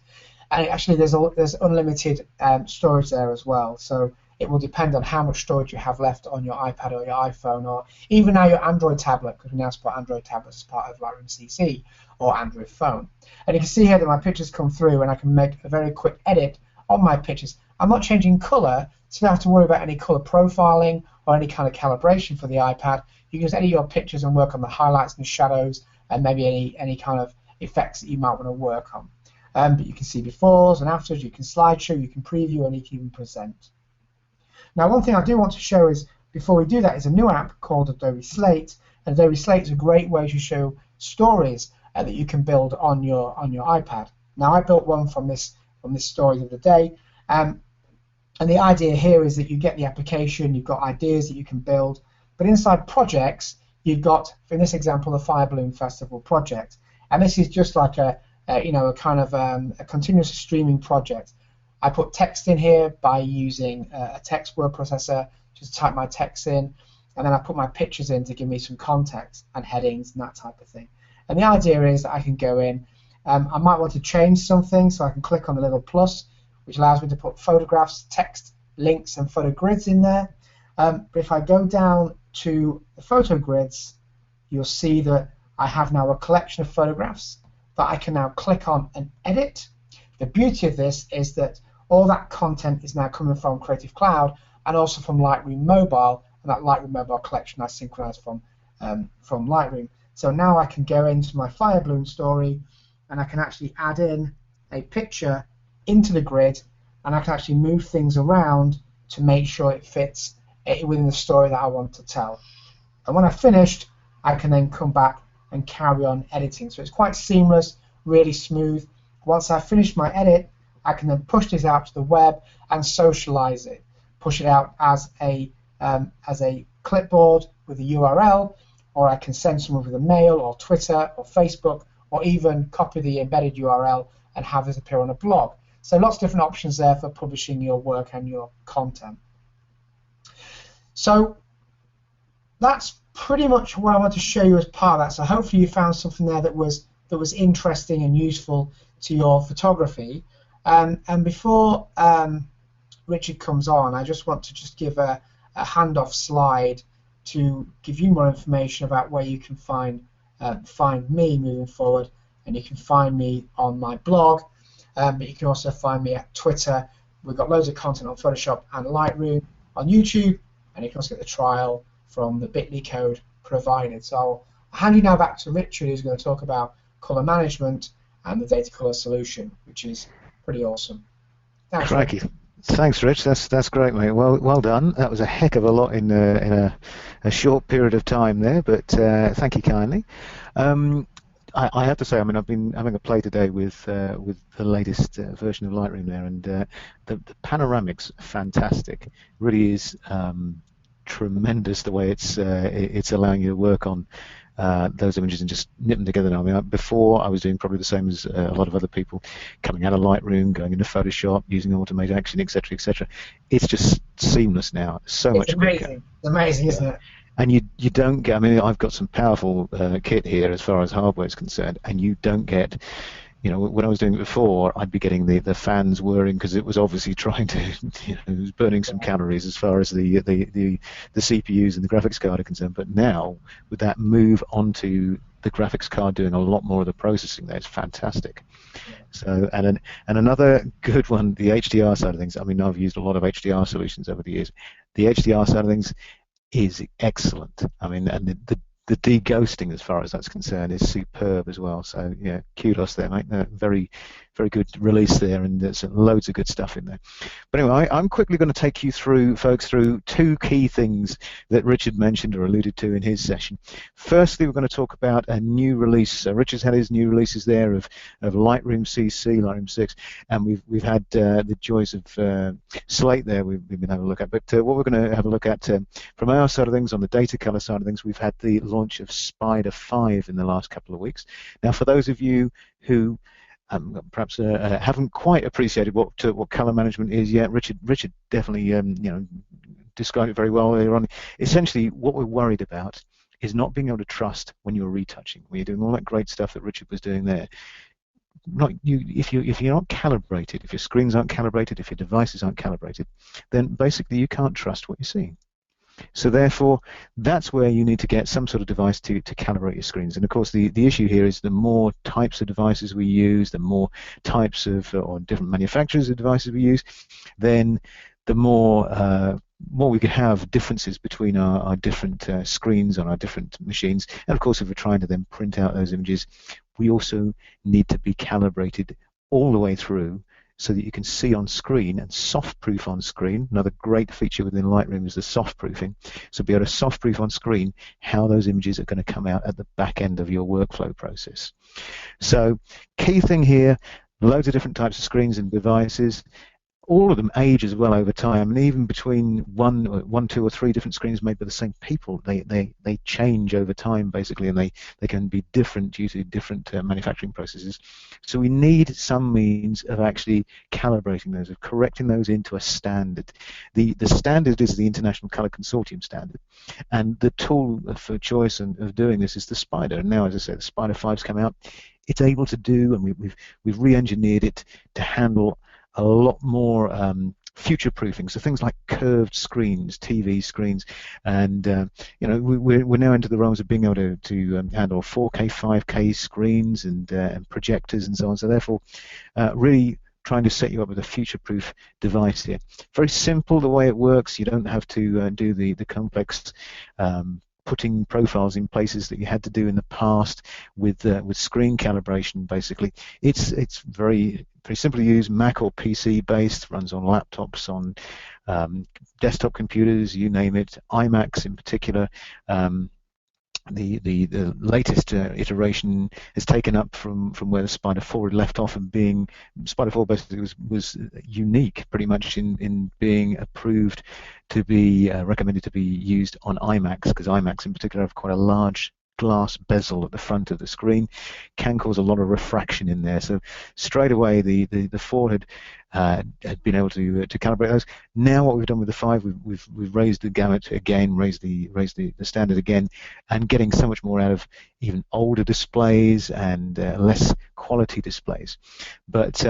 And actually, there's unlimited storage there as well. So it will depend on how much storage you have left on your iPad or your iPhone, or even now your Android tablet, because we now support Android tablets as part of Lightroom CC, or Android phone. And you can see here that my pictures come through, and I can make a very quick edit on my pictures. I'm not changing color, so you don't have to worry about any color profiling or any kind of calibration for the iPad. You can just edit your pictures and work on the highlights and shadows, and maybe any kind of effects that you might want to work on. But you can see befores and afters, you can slideshow, you can preview, and you can even present. Now, one thing I do want to show is, before we do that, is a new app called Adobe Slate. And Adobe Slate is a great way to show stories that you can build on your iPad. Now, I built one from this story of the day, and the idea here is that you get the application, you've got ideas that you can build, but inside projects, you've got, in this example, the Fire Balloon Festival project, and this is just like a kind of a continuous streaming project. I put text in here by using a text word processor, just type my text in, and then I put my pictures in to give me some context and headings and that type of thing. And the idea is that I can go in, I might want to change something, so I can click on the little plus, which allows me to put photographs, text, links, and photo grids in there. But if I go down to the photo grids, you'll see that I have now a collection of photographs that I can now click on and edit. The beauty of this is that all that content is now coming from Creative Cloud and also from Lightroom Mobile, and that Lightroom Mobile collection I synchronized from Lightroom. So now I can go into my fire balloon story, and I can actually add in a picture into the grid, and I can actually move things around to make sure it fits within the story that I want to tell. And when I've finished, I can then come back and carry on editing. So it's quite seamless, really smooth. Once I've finished my edit, I can then push this out to the web and socialize it. Push it out as a clipboard with a URL, or I can send someone with a mail or Twitter or Facebook, or even copy the embedded URL and have this appear on a blog. So lots of different options there for publishing your work and your content. So that's pretty much what I want to show you as part of that. So hopefully you found something there that was interesting and useful to your photography. And before Richard comes on, I just want to give a a handoff slide to give you more information about where you can find me moving forward. And you can find me on my blog, but you can also find me at Twitter. We've got loads of content on Photoshop and Lightroom, on YouTube, and you can also get the trial from the bit.ly code provided. So I'll hand you now back to Richard, who's going to talk about color management and the DataColor solution, which is pretty awesome. Thanks, Crikey. Rich. Thanks, Rich. That's great, mate. Well done. That was a heck of a lot in a short period of time there, but thank you kindly. I have to say, I mean, I've been having a play today with the latest version of Lightroom there, and the panoramics fantastic. Really is tremendous the way it's allowing you to work on those images and just knit them together now. I mean, before I was doing probably the same as a lot of other people, coming out of Lightroom, going into Photoshop, using automated action, etc., etc. It's just seamless now. So much quicker. It's amazing, isn't it? And you don't get, I mean, I've got some powerful kit here as far as hardware is concerned, and you don't get, you know, when I was doing it before, I'd be getting the fans whirring because it was obviously trying to, you know, it was burning some calories as far as the CPUs and the graphics card are concerned. But now, with that move onto the graphics card doing a lot more of the processing there, it's fantastic. So, and another good one, the HDR side of things. I mean, I've used a lot of HDR solutions over the years. The HDR side of things is excellent. I mean, and the de-ghosting as far as that's concerned is superb as well. So yeah, kudos there, mate. Very, very good release there, and there's loads of good stuff in there. But anyway, I'm quickly going to take you through, folks, through two key things that Richard mentioned or alluded to in his session. Firstly, we're going to talk about a new release. So Richard's had his new releases there of Lightroom CC, Lightroom 6, and we've had the joys of Slate there we've been having a look at. But what we're going to have a look at from our side of things, on the DataColor side of things, we've had the launch of Spider 5 in the last couple of weeks. Now, for those of you who perhaps haven't quite appreciated what color management is yet, Richard definitely you know, described it very well earlier on. Essentially, what we're worried about is not being able to trust when you're retouching, when you're doing all that great stuff that Richard was doing there. If you're not calibrated, if your screens aren't calibrated, if your devices aren't calibrated, then basically you can't trust what you're seeing. So therefore, that's where you need to get some sort of device to calibrate your screens. And of course, the issue here is the more types of devices we use, the more types of or different manufacturers of devices we use, then the more we could have differences between our different screens on our different machines. And of course, if we're trying to then print out those images, we also need to be calibrated all the way through, so that you can see on screen and soft proof on screen. Another great feature within Lightroom is the soft proofing. So be able to soft proof on screen how those images are going to come out at the back end of your workflow process. So key thing here, loads of different types of screens and devices. All of them age as well over time, and even between one, two, or three different screens made by the same people, they change over time basically, and they can be different due to different manufacturing processes. So we need some means of actually calibrating those, of correcting those into a standard. The standard is the International Color Consortium standard, and the tool for choice of doing this is the Spider. And now, as I said, the Spider 5's come out. It's able to do, and we've re-engineered it to handle a lot more future-proofing, so things like curved screens, TV screens, and you know, we're now into the realms of being able to handle 4K, 5K screens and projectors and so on. So therefore, really trying to set you up with a future-proof device here. Very simple the way it works. You don't have to do the complex putting profiles in places that you had to do in the past with screen calibration. Basically, it's very simple to use. Mac or PC based, runs on laptops, on desktop computers, you name it. iMacs in particular. The latest iteration has taken up from where the Spider 4 had left off, and being Spider 4 basically was unique pretty much in being approved to be recommended to be used on iMacs, because iMacs in particular have quite a large glass bezel at the front of the screen, can cause a lot of refraction in there. So straight away the 4 had been able to calibrate those. Now what we've done with the 5, we've raised the gamut again, raised the standard again, and getting so much more out of even older displays and less quality displays. But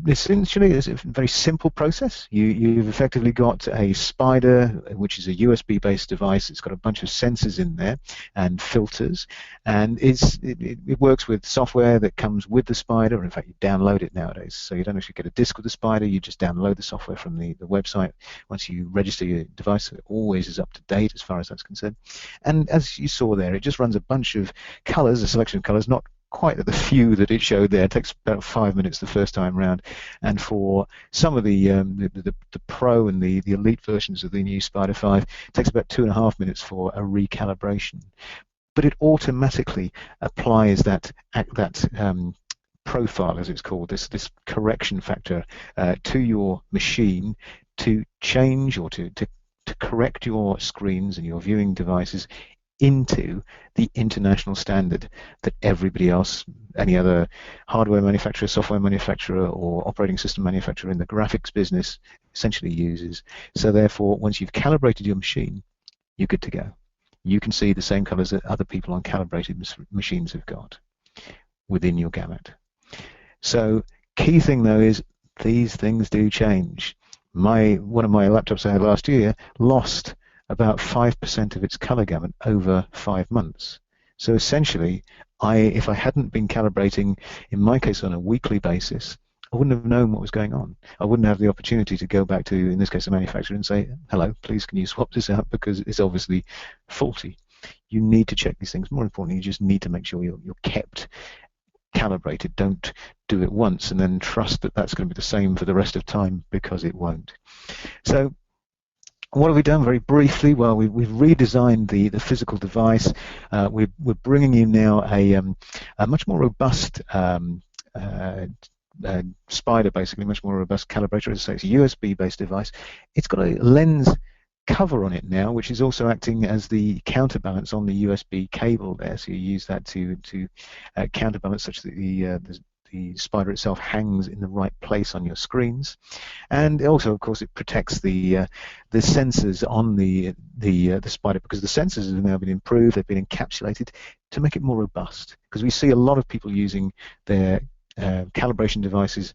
Essentially, it's a very simple process. You've effectively got a Spider, which is a USB-based device. It's got a bunch of sensors in there and filters, and it works with software that comes with the Spider. In fact, you download it nowadays, so you don't actually get a disk with the Spider. You just download the software from the website. Once you register your device, it always is up to date as far as that's concerned. And as you saw there, it just runs a bunch of colors, a selection of colors, not quite the few that it showed there. It takes about 5 minutes the first time round, and for some of the Pro and the Elite versions of the new Spider 5, it takes about 2.5 minutes for a recalibration. But it automatically applies that profile, as it's called, this correction factor to your machine to change or to correct your screens and your viewing devices into the international standard that everybody else, any other hardware manufacturer, software manufacturer, or operating system manufacturer in the graphics business essentially uses. So therefore, once you've calibrated your machine, you're good to go. You can see the same colors that other people on calibrated machines have got within your gamut. So key thing though is these things do change. One of my laptops I had last year lost about 5% of its color gamut over 5 months. So essentially, if I hadn't been calibrating, in my case on a weekly basis, I wouldn't have known what was going on. I wouldn't have the opportunity to go back to, in this case, the manufacturer and say, hello, please can you swap this out because it's obviously faulty. You need to check these things. More importantly, you just need to make sure you're kept calibrated. Don't do it once and then trust that that's going to be the same for the rest of time, because it won't. So what have we done very briefly? Well, we've redesigned the physical device. We're bringing you now a much more robust Spider, basically, much more robust calibrator. As I say, it's a USB-based device. It's got a lens cover on it now, which is also acting as the counterbalance on the USB cable there. So you use that to counterbalance such that the Spider itself hangs in the right place on your screens, and also, of course, it protects the sensors on the Spider, because the sensors have now been improved. They've been encapsulated to make it more robust, because we see a lot of people using their calibration devices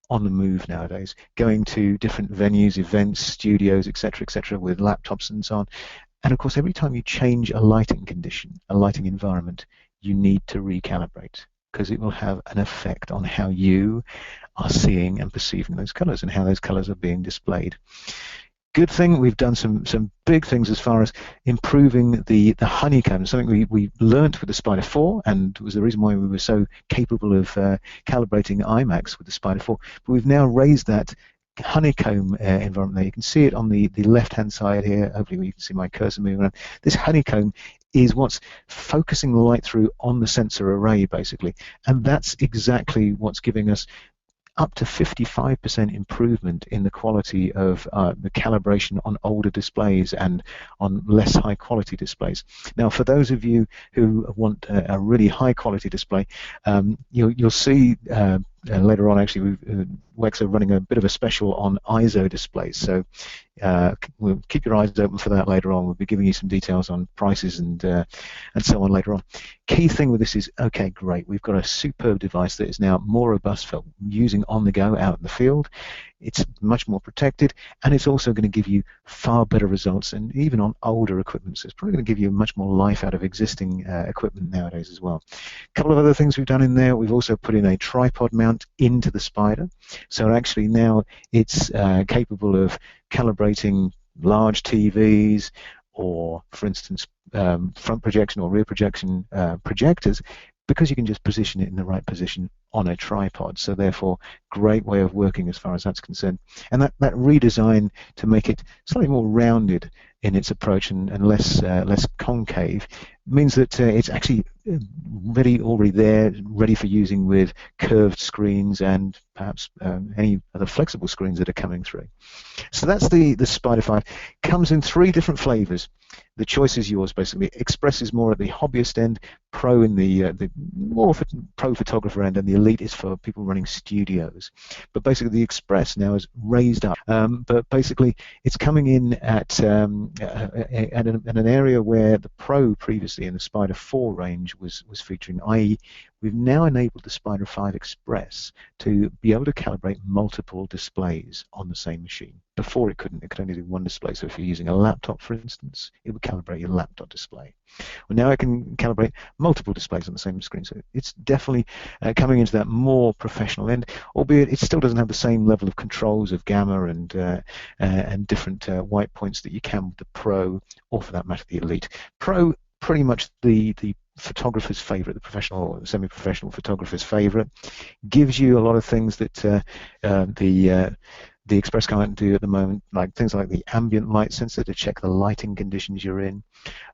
on the move nowadays, going to different venues, events, studios, etc., with laptops and so on. And of course, every time you change a lighting condition, a lighting environment, you need to recalibrate, because it will have an effect on how you are seeing and perceiving those colors and how those colors are being displayed. Good thing, we've done some big things as far as improving the honeycomb, something we learnt with the Spider 4, and was the reason why we were so capable of calibrating iMacs with the Spider 4. But we've now raised that honeycomb environment there. You can see it on the left-hand side here. Hopefully you can see my cursor moving around. This honeycomb is what's focusing the light through on the sensor array, basically, and that's exactly what's giving us up to 55% improvement in the quality of the calibration on older displays and on less high quality displays. Now, for those of you who want a really high quality display, you'll see later on, actually, WEX are running a bit of a special on ISO displays, so we'll keep your eyes open for that later on. We'll be giving you some details on prices and so on later on. Key thing with this is, okay, great, we've got a superb device that is now more robust for using on the go out in the field. It's much more protected, and it's also going to give you far better results, and even on older equipment. So it's probably going to give you much more life out of existing equipment nowadays as well. A couple of other things we've done in there, we've also put in a tripod mount into the Spider. So actually now it's capable of calibrating large TVs, or for instance front projection or rear projection projectors, because you can just position it in the right position on a tripod. So therefore, great way of working as far as that's concerned. And that redesign to make it slightly more rounded in its approach and less concave means that it's actually already there, ready for using with curved screens and perhaps any other flexible screens that are coming through. So that's the Spider 5. Comes in 3 different flavors. The choice is yours, basically. Express is more at the hobbyist end, Pro in the more pro photographer end, and the Elite is for people running studios. those. But basically the Express now is raised up, but basically it's coming in at an area where the Pro previously in the Spider 4 range was featuring, i.e. we've now enabled the Spider 5 Express to be able to calibrate multiple displays on the same machine. Before it couldn't, it could only do one display. So if you're using a laptop, for instance, it would calibrate your laptop display. Well, now it can calibrate multiple displays on the same screen. So it's definitely coming into that more professional end, albeit it still doesn't have the same level of controls of gamma and different white points that you can with the Pro, or for that matter, the Elite. Pro, pretty much the photographer's favorite, the professional or semi-professional photographer's favorite. Gives you a lot of things that the Express can't do at the moment, like things like the ambient light sensor to check the lighting conditions you're in.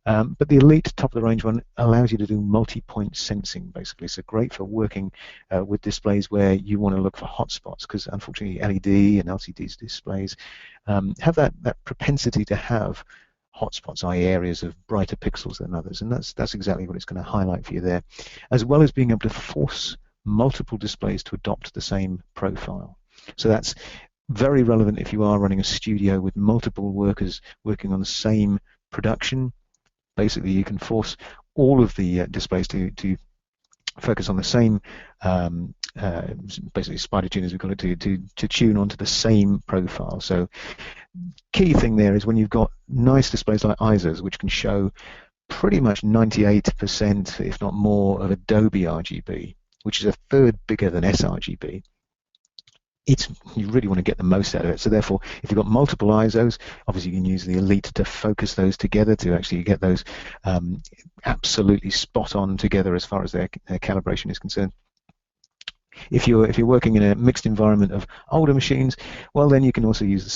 But the Elite top of the range one allows you to do multi-point sensing, basically. So great for working with displays where you want to look for hotspots, because unfortunately LED and LCD displays have that propensity to have hotspots, i.e. areas of brighter pixels than others, and that's exactly what it's going to highlight for you there, as well as being able to force multiple displays to adopt the same profile. So that's very relevant if you are running a studio with multiple workers working on the same production. Basically, you can force all of the displays to focus on the same, basically spider tuners, we've got it to tune onto the same profile. So key thing there is when you've got nice displays like ISOs, which can show pretty much 98%, if not more, of Adobe RGB, which is a third bigger than sRGB. You really want to get the most out of it. So therefore, if you've got multiple ISOs, obviously you can use the Elite to focus those together to actually get those absolutely spot on together as far as their calibration is concerned. If you're working in a mixed environment of older machines, well, then you can also use the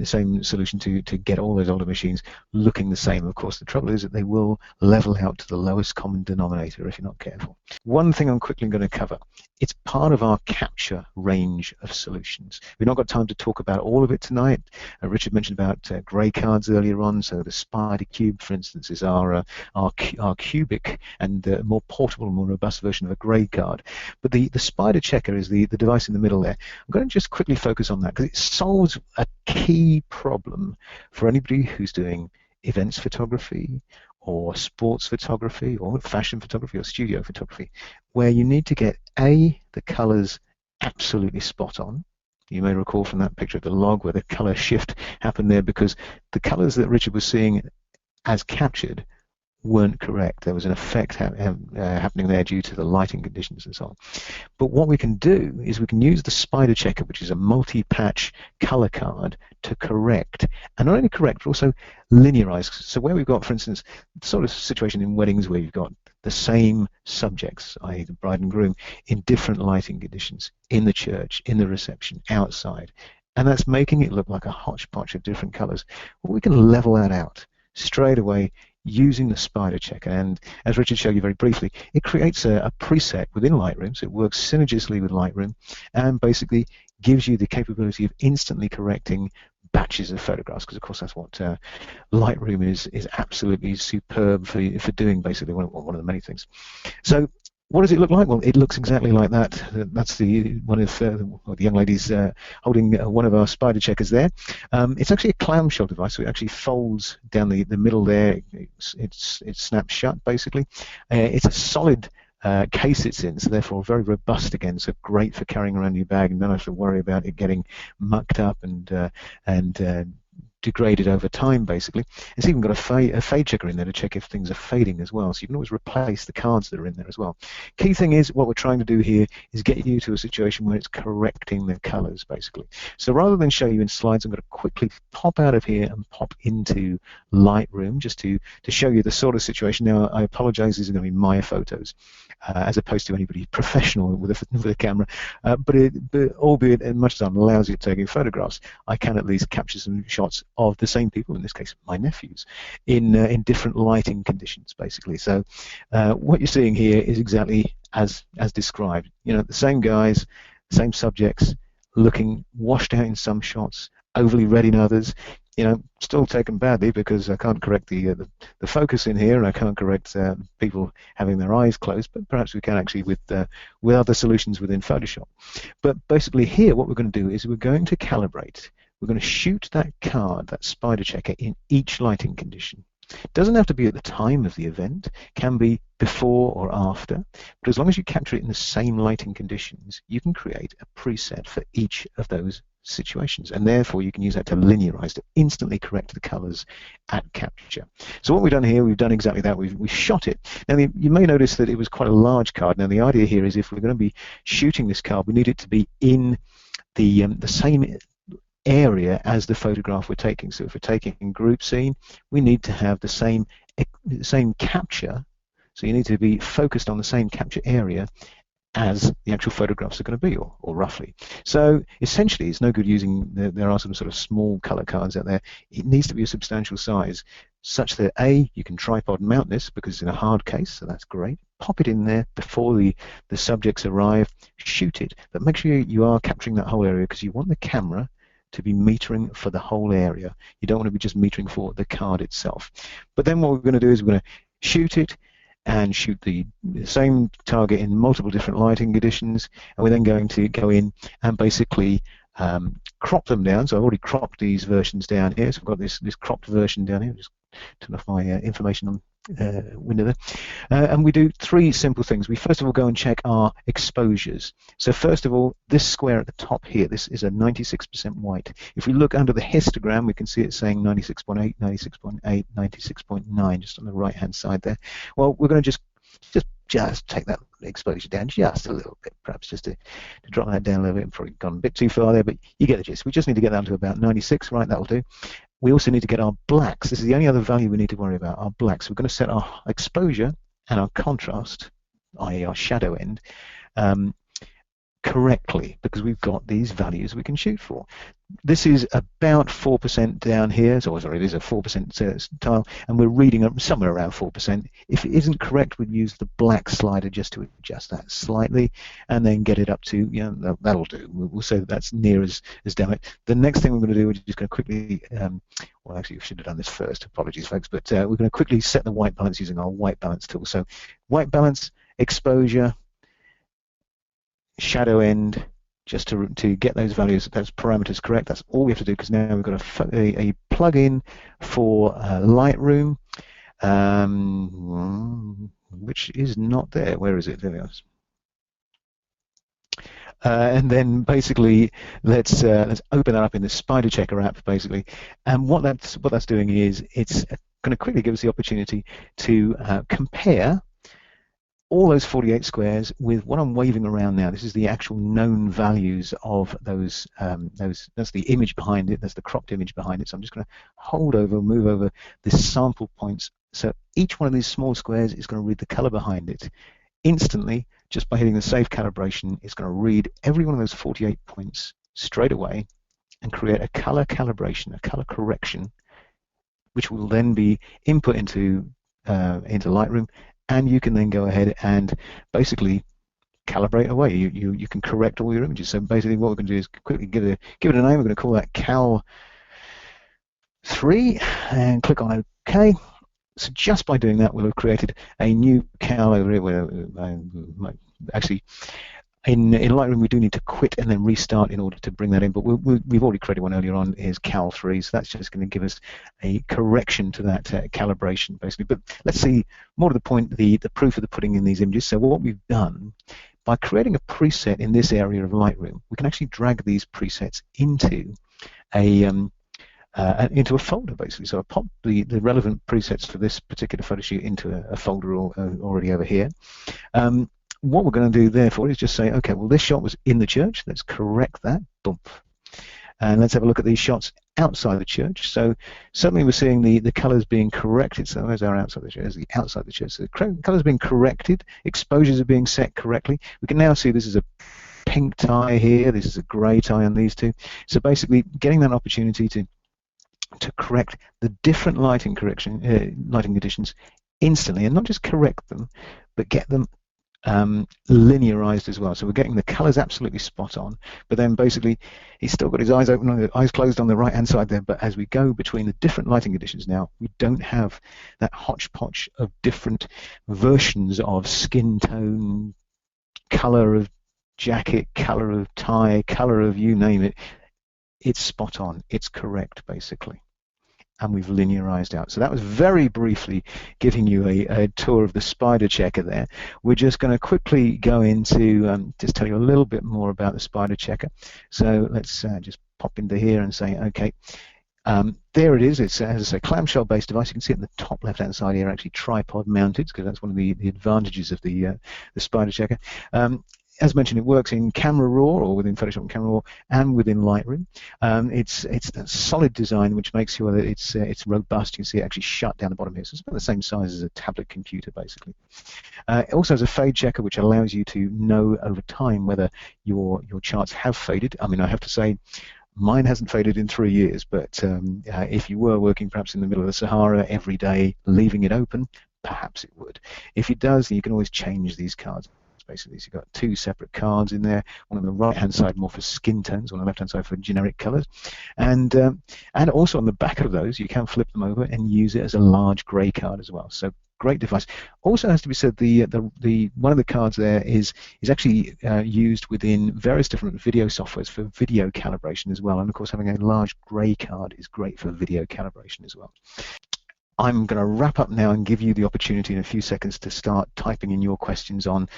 same solution to get all those older machines looking the same. Of course, the trouble is that they will level out to the lowest common denominator if you're not careful. One thing I'm quickly going to cover, it's part of our capture range of solutions. We've not got time to talk about all of it tonight. Richard mentioned about grey cards earlier on, so the Spider Cube, for instance, is our cubic and more portable, more robust version of a grey card. But the Spider Checker is the device in the middle there. I'm going to just quickly focus on that because it solves a key problem for anybody who's doing events photography or sports photography or fashion photography or studio photography, where you need to get the colors absolutely spot on. You may recall from that picture of the log where the color shift happened there because the colors that Richard was seeing as captured weren't correct. There was an effect happening there due to the lighting conditions and so on. But what we can do is we can use the Spider Checker, which is a multi-patch color card, to correct, and not only correct, but also linearize. So where we've got, for instance, the sort of situation in weddings where you've got the same subjects, i.e. the bride and groom, in different lighting conditions, in the church, in the reception, outside, and that's making it look like a hodgepodge of different colors. Well, we can level that out straight away using the Spider Checker, and as Richard showed you very briefly, it creates a preset within Lightroom, so it works synergistically with Lightroom and basically gives you the capability of instantly correcting batches of photographs, because of course that's what Lightroom is absolutely superb for doing, basically one of the many things. So what does it look like? Well, it looks exactly like that. That's one of the young ladies holding one of our Spider Checkers there. It's actually a clamshell device, so it actually folds down the middle there. It snaps shut, basically. It's a solid case it's in, so therefore very robust again, so great for carrying around your bag and don't have to worry about it getting mucked up and degraded over time, basically. It's even got a fade checker in there to check if things are fading as well, so you can always replace the cards that are in there as well. Key thing is, what we're trying to do here is get you to a situation where it's correcting the colors, basically. So rather than show you in slides, I'm going to quickly pop out of here and pop into Lightroom just to show you the sort of situation. Now, I apologize, these are going to be my photos as opposed to anybody professional with a camera, but albeit as much as I'm lousy at taking photographs, I can at least capture some shots of the same people, in this case my nephews, in different lighting conditions, basically. So what you're seeing here is exactly as described. You know, the same guys, same subjects, looking washed out in some shots, overly red in others. still taken badly because I can't correct the focus in here, and I can't correct people having their eyes closed. But perhaps we can actually with other solutions within Photoshop. But basically, here what we're going to do is we're going to calibrate. We're going to shoot that card, that spider checker, in each lighting condition. It doesn't have to be at the time of the event, can be before or after, but as long as you capture it in the same lighting conditions, you can create a preset for each of those situations, and therefore you can use that to linearize, to instantly correct the colors at capture. So what we've done here, we've done exactly that. We've shot it. Now you may notice that it was quite a large card. Now the idea here is if we're going to be shooting this card, we need it to be in the same area as the photograph we're taking. So if we're taking group scene, we need to have the same capture. So you need to be focused on the same capture area as the actual photographs are going to be, or roughly. So essentially, it's no good using, there are some sort of small color cards out there. It needs to be a substantial size, such that A, you can tripod mount this because it's in a hard case, so that's great. Pop it in there before the subjects arrive, shoot it, but make sure you are capturing that whole area because you want the camera to be metering for the whole area. You don't want to be just metering for the card itself. But then what we're going to do is we're going to shoot it and shoot the same target in multiple different lighting conditions, and we're then going to go in and basically crop them down. So I've already cropped these versions down here. So I've got this cropped version down here. Just turn off my information on window there. And we do three simple things. We first of all go and check our exposures. So first of all, this square at the top here, this is a 96% white. If we look under the histogram, we can see it saying 96.8, 96.8, 96.9, just on the right hand side there. Well, we're going to just take that exposure down just a little bit, perhaps just to drop that down a little bit. Probably gone a bit too far there, but you get the gist. We just need to get down to about 96, right? That'll do. We also need to get our blacks. This is the only other value we need to worry about, our blacks. We're going to set our exposure and our contrast, i.e. our shadow end, correctly, because we've got these values we can shoot for. This is about 4% down here, so sorry, it is a 4% tile, and we're reading up somewhere around 4%. If it isn't correct, we'd use the black slider just to adjust that slightly, and then get it up to, that'll do. We'll say that that's near as damn it. The next thing we're going to do, we're just going to quickly, well, actually, we should have done this first. Apologies, folks, but we're going to quickly set the white balance using our white balance tool. So white balance, exposure, shadow end, just to get those values, those parameters correct. That's all we have to do, because now we've got a plug-in for Lightroom, which is not there. Where is it? There it is. And then basically, let's open that up in the Spider Checker app, basically. And what that's doing is it's going to quickly give us the opportunity to compare all those 48 squares with what I'm waving around now. This is the actual known values of those. That's the image behind it. That's the cropped image behind it. So I'm just going to move over the sample points. So each one of these small squares is going to read the color behind it instantly. Just by hitting the save calibration, it's going to read every one of those 48 points straight away and create a color calibration, a color correction, which will then be input into Lightroom. And you can then go ahead and basically calibrate away. You can correct all your images. So basically, what we're going to do is quickly give it a name. We're going to call that Cal 3 and click on OK. So just by doing that, we'll have created a new Cal over here. Where actually, in Lightroom, we do need to quit and then restart in order to bring that in, but we've already created one earlier on, is Cal 3, so that's just going to give us a correction to that calibration, basically. But let's see, more to the point, the proof of the pudding in these images. So what we've done, by creating a preset in this area of Lightroom, we can actually drag these presets into a folder, basically. So I pop the relevant presets for this particular photo shoot into a folder already over here. What we're going to do therefore is just say, okay, well, this shot was in the church. Let's correct that. Boom. And let's have a look at these shots outside the church. So suddenly we're seeing the colors being corrected. So there's our outside the church. There's the outside the church. So the colors being corrected. Exposures are being set correctly. We can now see this is a pink tie here. This is a gray tie on these two. So basically getting that opportunity to correct the different lighting conditions instantly, and not just correct them, but get them linearized as well. So we're getting the colors absolutely spot on, but then basically he's still got his eyes open, eyes closed on the right-hand side there, but as we go between the different lighting conditions now, we don't have that hodgepodge of different versions of skin tone, color of jacket, color of tie, color of you name it. It's spot on. It's correct, basically. And we've linearized out. So that was very briefly giving you a tour of the spider checker there. We're just going to quickly go into just tell you a little bit more about the spider checker. So let's just pop into here and say, okay, there it is. It's, as I say, clamshell-based device. You can see it in the top left-hand side here, actually tripod mounted, because that's one of the advantages of the spider checker. As mentioned, it works in Camera Raw, or within Photoshop and Camera Raw, and within Lightroom. It's a solid design, which makes sure that it's robust. You can see it actually shut down the bottom here, so it's about the same size as a tablet computer, basically. It also has a fade checker, which allows you to know over time whether your charts have faded. I mean, I have to say, mine hasn't faded in 3 years, but if you were working perhaps in the middle of the Sahara every day, leaving it open, perhaps it would. If it does, then you can always change these cards. Basically, so you've got two separate cards in there, one on the right-hand side more for skin tones, one on the left-hand side for generic colors, and also on the back of those you can flip them over and use it as a large grey card as well. So great device. Also has to be said, the one of the cards there is actually used within various different video softwares for video calibration as well, and of course having a large grey card is great for video calibration as well. I'm going to wrap up now and give you the opportunity in a few seconds to start typing in your questions on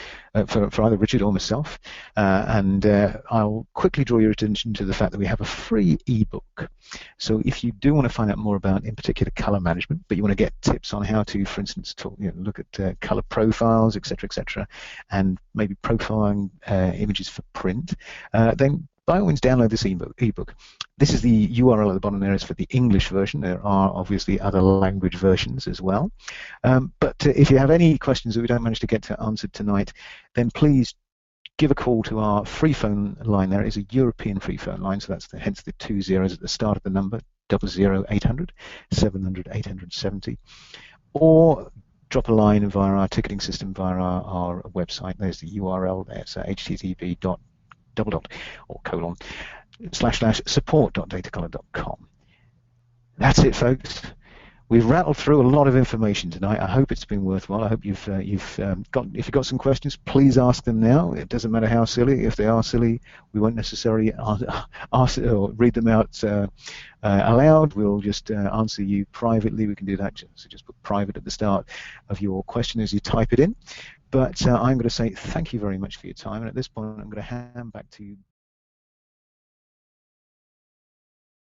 for either Richard or myself, and I'll quickly draw your attention to the fact that we have a free ebook. So if you do want to find out more about, in particular, color management, but you want to get tips on how to, for instance, look at color profiles, etc., and maybe profiling images for print, then by all means download this ebook. This is the URL at the bottom there is for the English version. There are obviously other language versions as well. But if you have any questions that we don't manage to get to answered tonight, then please give a call to our free phone line. There is a European free phone line, so that's hence the 2 zeros at the start of the number, 00800 700 870, or drop a line via our ticketing system via our website. There's the URL there, so http://support.datacolor.com. That's it, folks. We've rattled through a lot of information tonight. I hope it's been worthwhile. I hope if you've got some questions, please ask them now. It doesn't matter how silly. If they are silly, we won't necessarily ask or read them out aloud. We'll just answer you privately. We can do that. So just put private at the start of your question as you type it in. But I'm going to say thank you very much for your time. And at this point, I'm going to hand back to